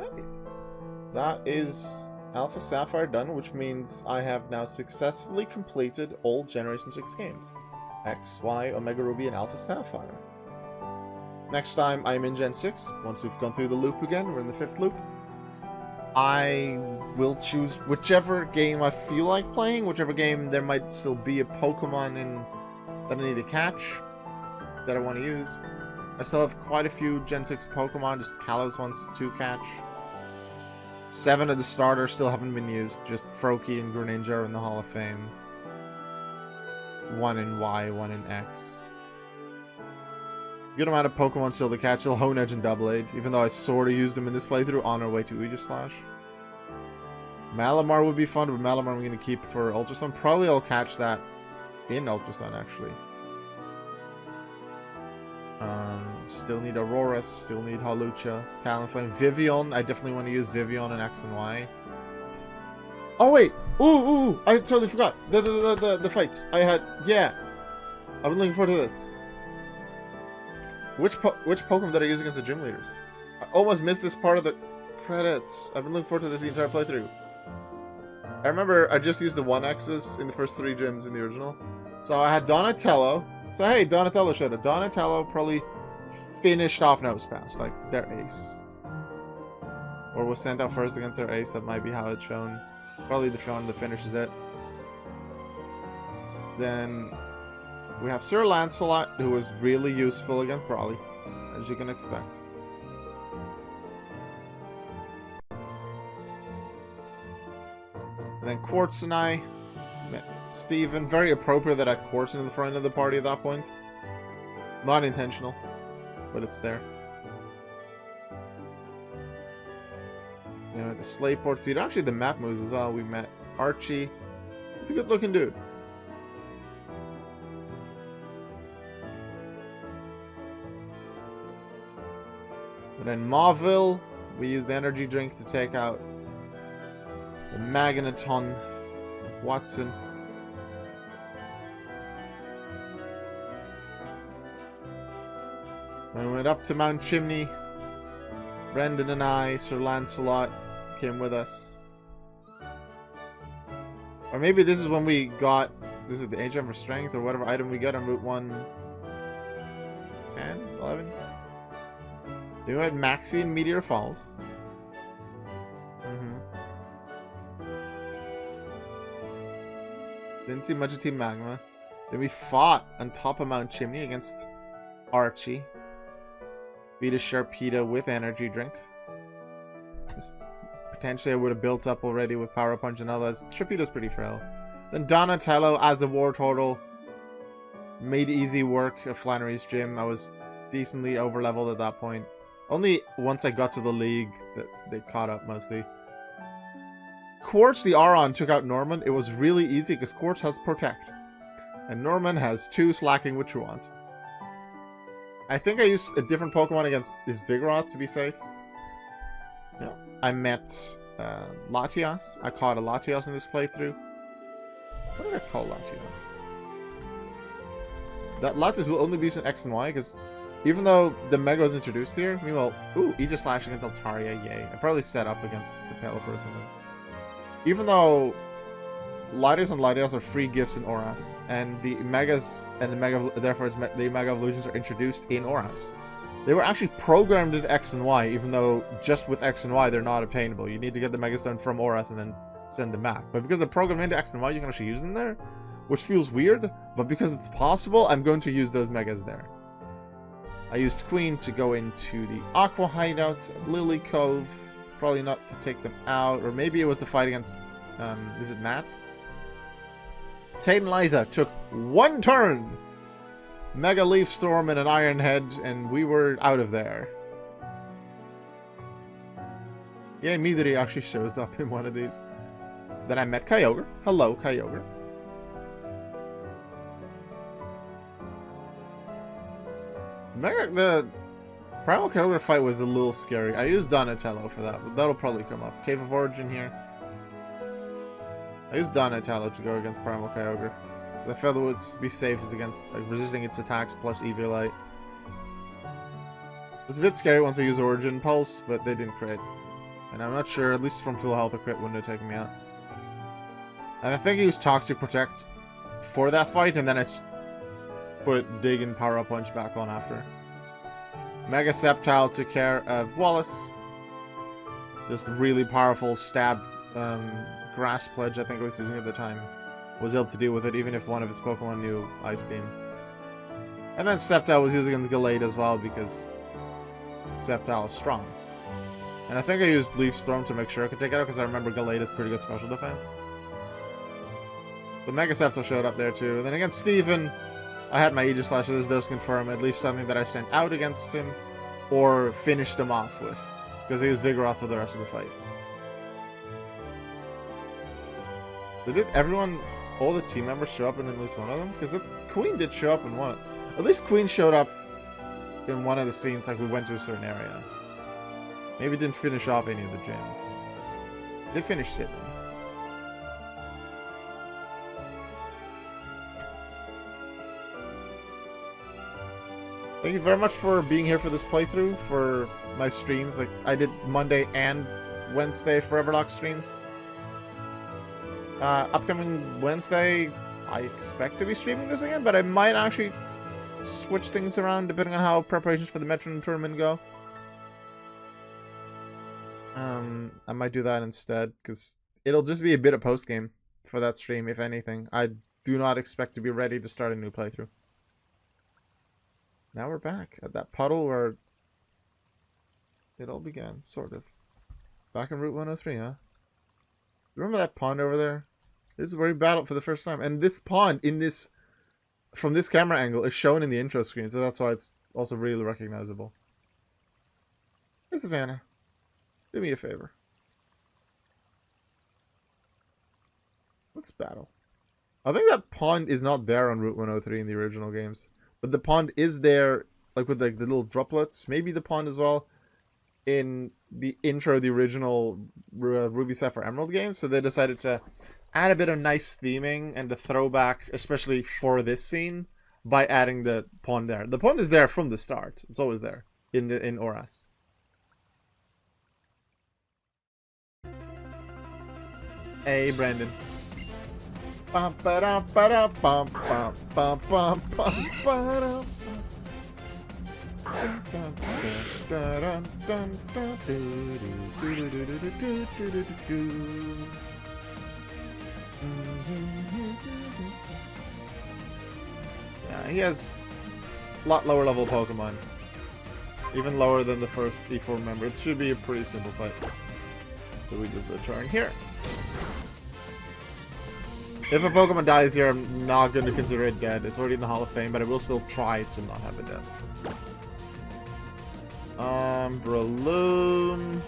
Alright. That is Alpha Sapphire done, which means I have now successfully completed all Generation 6 games. X, Y, Omega Ruby, and Alpha Sapphire. Next time I'm in Gen 6, once we've gone through the loop again, we're in the 5th loop, I will choose whichever game I feel like playing, whichever game there might still be a Pokemon in that I need to catch, that I want to use. I still have quite a few Gen 6 Pokemon, just Kalos ones to catch. 7 of the starters still haven't been used, just Froakie and Greninja are in the Hall of Fame. 1 in Y, 1 in X. Good amount of Pokemon still to catch, still Hoenn and Doublade, even though I sort of used them in this playthrough on our way to Aegislash. Malamar would be fun, but Malamar I'm going to keep for Ultra Sun. Probably I'll catch that in Ultra Sun, actually. Still need Aurorus, still need Hawlucha, Talonflame, Vivian. I definitely want to use Vivian in X and Y. Oh wait! Ooh! I totally forgot the fights I had. Yeah, I've been looking forward to this. Which Pokemon did I use against the gym leaders? I almost missed this part of the credits. I've been looking forward to this the entire playthrough. I remember I just used the 1Xs in the first 3 gyms in the original. So I had Donatello. So hey, Donatello showed up. Donatello probably finished off Nosepass, like their ace. Or was sent out first against their ace, that might be how it's shown. Probably the one that finishes it. Then we have Sir Lancelot, who was really useful against Brawly, as you can expect. And then Quartz and I, Steven, very appropriate that I had Quartz in the front of the party at that point. Not intentional, but it's there. You know, the Slayport seed. Actually, the map moves as well. We met Archie. He's a good looking dude. And then Mauville, we used the energy drink to take out the Magneton, Watson. When we went up to Mount Chimney, Brendan and I, Sir Lancelot, came with us. Or maybe this is when we got, this is the Agent for Strength, or whatever item we got on Route 1, 10, 11? Then we had Maxie and Meteor Falls. Didn't see much of Team Magma. Then we fought on top of Mount Chimney against Archie. Beat a Sharpedo with energy drink. Potentially I would have built up already with Power Punch and others. Sharpedo's pretty frail. Then Donatello as a War Turtle made easy work of Flannery's gym. I was decently over leveled at that point. Only once I got to the league that they caught up mostly. Quartz the Aron took out Norman. It was really easy because Quartz has Protect. And Norman has 2 slacking with Truant. I think I used a different Pokemon against this Vigoroth to be safe. Yeah. I met Latias. I caught a Latias in this playthrough. What did I call Latias? That Latias will only be used in X and Y because even though the Mega was introduced here, meanwhile, ooh, Aegislash against Altaria, yay. I probably set up against the Pelipper or something. Even though Latias and Latias are free gifts in Oras, and the Megas and the Mega, therefore the Mega Evolutions are introduced in Oras. They were actually programmed into X and Y, even though just with X and Y they're not obtainable. You need to get the Mega Stone from Oras and then send them back. But because they're programmed into X and Y, you can actually use them there, which feels weird, but because it's possible, I'm going to use those Megas there. I used Queen to go into the Aqua Hideout at Lily Cove. Probably not to take them out, or maybe it was the fight against, is it Matt? Tate and Liza took 1 turn! Mega Leaf Storm and an Iron Head, and we were out of there. Yeah, Midori actually shows up in one of these. Then I met Kyogre. Hello, Kyogre. The Primal Kyogre fight was a little scary. I used Donatello for that, but that'll probably come up. Cave of Origin here. I used Donatello to go against Primal Kyogre. I felt it would be safest against like resisting its attacks plus Eviolite. It was a bit scary once I used Origin Pulse, but they didn't crit. And I'm not sure, at least from full health, a crit wouldn't have taken me out. And I think he used Toxic Protect for that fight, and then I put Dig and Power Up Punch back on after. Mega Sceptile took care of Wallace. Just really powerful stab Grass Pledge, I think I was using at the time. Was able to deal with it, even if one of his Pokemon knew Ice Beam. And then Sceptile was used against Gallade as well, because Sceptile is strong. And I think I used Leaf Storm to make sure I could take it out, because I remember Gallade has pretty good special defense. But Mega Sceptile showed up there too. And then against Steven, I had my Aegis Slash, so this does confirm at least something that I sent out against him, or finished him off with, because he was Vigoroth for the rest of the fight. Did everyone, all the team members show up in at least one of them? Because Queen did show up in one. At least Queen showed up in one of the scenes, like we went to a certain area. Maybe didn't finish off any of the gyms. Did finish Sydney. Thank you very much for being here for this playthrough, for my streams. Like, I did Monday and Wednesday Foreverlocke streams. Upcoming Wednesday, I expect to be streaming this again, but I might actually switch things around depending on how preparations for the Metron tournament go. I might do that instead, because it'll just be a bit of post-game for that stream, if anything. I do not expect to be ready to start a new playthrough. Now we're back at that puddle where it all began, sort of. Back in Route 103, huh? Remember that pond over there? This is where we battled for the first time. And this pond, from this camera angle, is shown in the intro screen, so that's why it's also really recognizable. Hey, Savannah. Do me a favor. Let's battle. I think that pond is not there on Route 103 in the original games. But the pond is there, like with like the little droplets. Maybe the pond as well in the intro of the original Ruby Sapphire Emerald game. So they decided to add a bit of nice theming and a throwback, especially for this scene, by adding the pond there. The pond is there from the start. It's always there in Oras. Hey, Brandon. Bum ba da ba da bum bum bum bum bum ba da. Yeah, he has a lot lower level Pokemon. Even lower than the first E4 member. It should be a pretty simple fight. So we just return here. If a Pokemon dies here, I'm not going to consider it dead. It's already in the Hall of Fame, but I will still try to not have it dead. Breloom.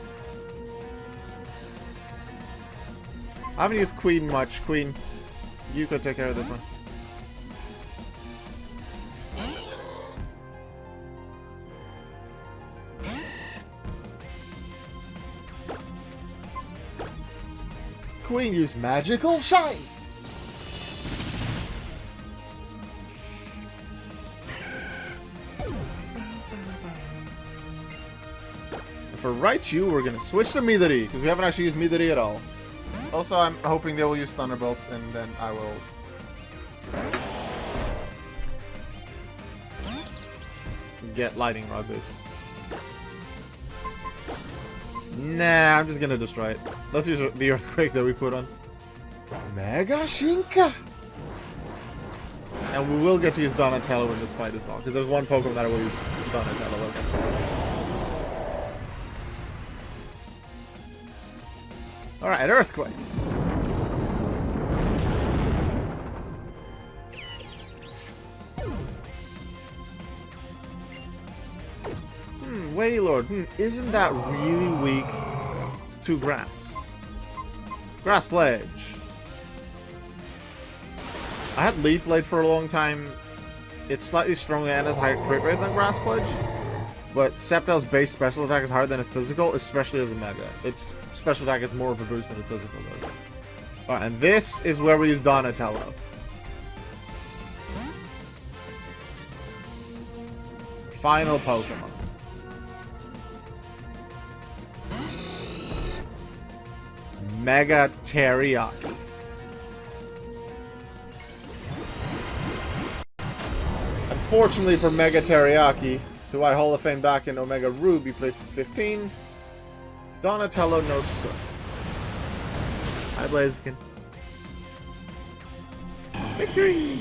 I haven't used Queen much. Queen, you could take care of this one. Queen used Magical Shine! For Raichu, we're gonna switch to Midori, because we haven't actually used Midori at all. Also, I'm hoping they will use Thunderbolt, and then I will... get Lightning Rod boost. Nah, I'm just gonna destroy it. Let's use the Earthquake that we put on. Mega Shinka! And we will get to use Donatello in this fight as well, because there's one Pokemon that I will use Donatello against. Alright, Earthquake. Wailord. Isn't that really weak to Grass? Grass Pledge. I had Leaf Blade for a long time. It's slightly stronger and has higher crit rate than Grass Pledge. But Sceptile's base special attack is harder than its physical, especially as a Mega. Its special attack gets more of a boost than its physical does. Alright, and this is where we use Donatello. Final Pokemon. Mega Teriyaki. Unfortunately for Mega Teriyaki, who I Hall of Fame back in Omega Ruby, played for 15. Donatello no Sir. Hi, Blaziken. Victory!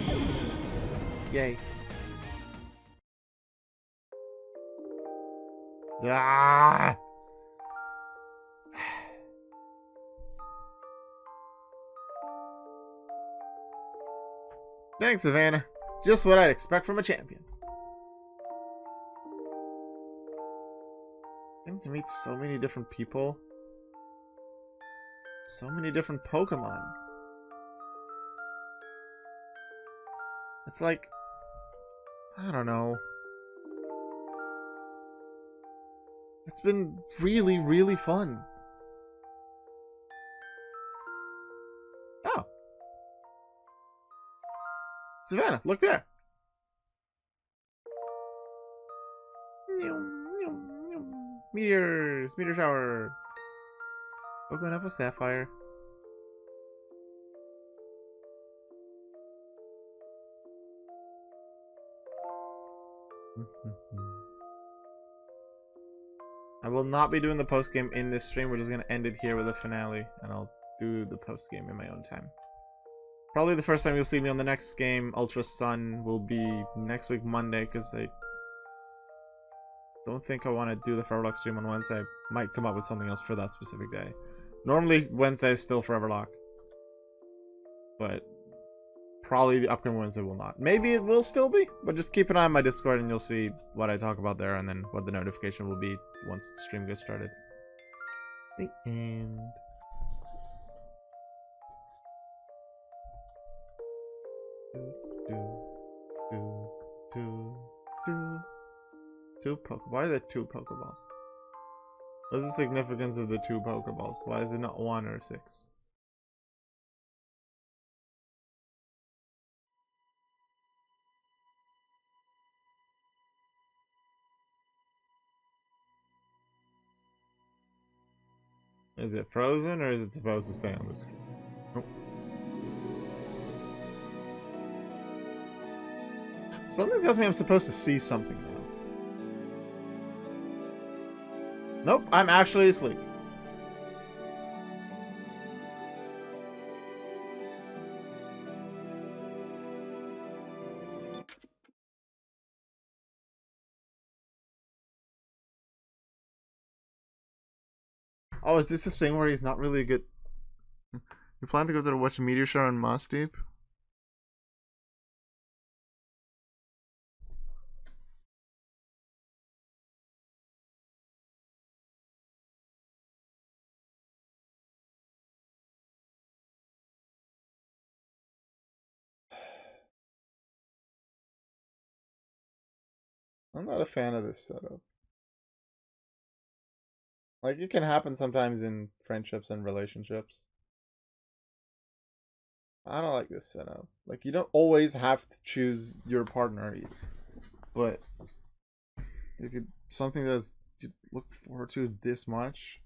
Yay. Ah! Thanks, Savannah. Just what I'd expect from a champion. Getting to meet so many different people. So many different Pokemon. It's like, I don't know. It's been really, really fun. Oh. Savannah, look there. Meteors! Meteor shower! Pokemon Alpha Sapphire. I will not be doing the post-game in this stream. We're just going to end it here with a finale. And I'll do the post-game in my own time. Probably the first time you'll see me on the next game, Ultra Sun, will be next week Monday. Because I don't think I want to do the Foreverlocke stream on Wednesday. I might come up with something else for that specific day. Normally, Wednesday is still Foreverlocke. But probably the upcoming Wednesday will not. Maybe it will still be, but just keep an eye on my Discord and you'll see what I talk about there and then what the notification will be once the stream gets started. The end. Two Pokeballs. Why are there two Pokeballs? What's the significance of the two Pokeballs? Why is it not 1 or 6? Is it frozen or is it supposed to stay on the screen? Nope. Something tells me I'm supposed to see something now. Nope, I'm actually asleep. Oh, is this the thing where he's not really a good... You plan to go to watch a meteor shower in Moss Deep? I'm not a fan of this setup. Like, it can happen sometimes in friendships and relationships. I don't like this setup. Like, you don't always have to choose your partner. But if you something that you look forward to this much,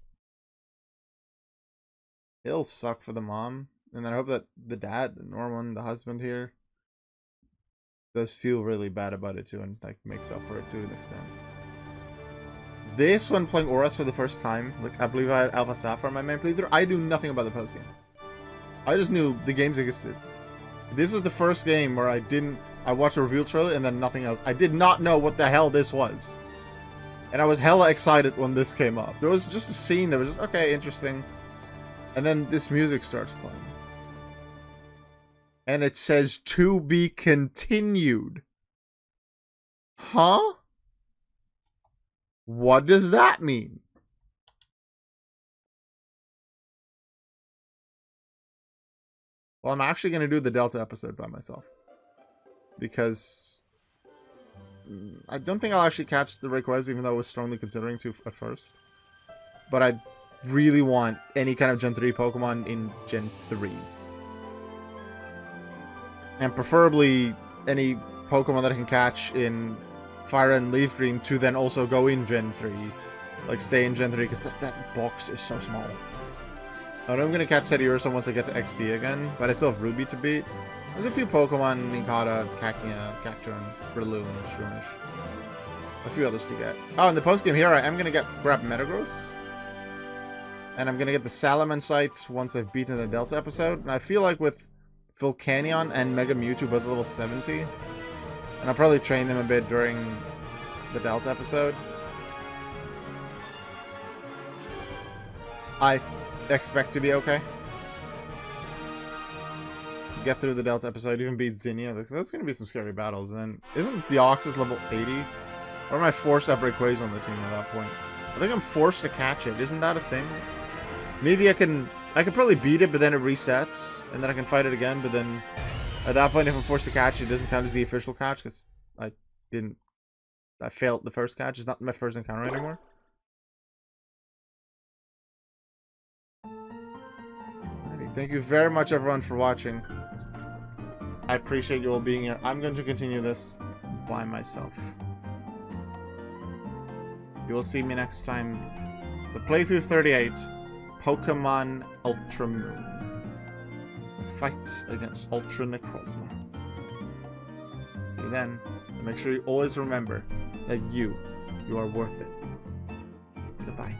it'll suck for the mom. And I hope that the dad, the Norman, the husband here, does feel really bad about it too and like makes up for it to an extent. This, when playing Auras for the first time, like I believe I had Alpha Sapphire on my main playthrough, I knew nothing about the post game. I just knew the games existed. This was the first game where I watched a reveal trailer and then nothing else. I did not know what the hell this was. And I was hella excited when this came up. There was just a scene that was just, okay, interesting. And then this music starts playing. And it says, to be continued. Huh? What does that mean? Well, I'm actually going to do the Delta episode by myself. Because I don't think I'll actually catch the Rayquaza, even though I was strongly considering to at first. But I really want any kind of Gen 3 Pokemon in Gen 3. And preferably any Pokemon that I can catch in Fire and Leaf Green to then also go in Gen 3. Like, stay in Gen 3, because that box is so small. I know I'm gonna catch Teddiursa once I get to XD again, but I still have Ruby to beat. There's a few Pokemon, Nincada, Cacnea, Cacturne, Breloom, Shroomish. A few others to get. Oh, in the post-game here, I am gonna grab Metagross. And I'm gonna get the Salamence once I've beaten the Delta episode. And I feel like with Volcanion and Mega Mewtwo both level 70, and I'll probably train them a bit during the Delta episode. I expect to be okay. Get through the Delta episode, even beat Zinnia, because that's going to be some scary battles. And then, isn't Deoxys level 80? Or am I forced to have Rayquaza on the team at that point? I think I'm forced to catch it. Isn't that a thing? Maybe I can probably beat it, but then it resets, and then I can fight it again, but then at that point, if I'm forced to catch it, it doesn't count as the official catch, because I failed the first catch. It's not my first encounter anymore. Thank you very much, everyone, for watching. I appreciate you all being here. I'm going to continue this by myself. You will see me next time. The playthrough 38, Pokemon Ultra Moon. Fight against Ultra Necrozma. See you then. And make sure you always remember that you are worth it. Goodbye.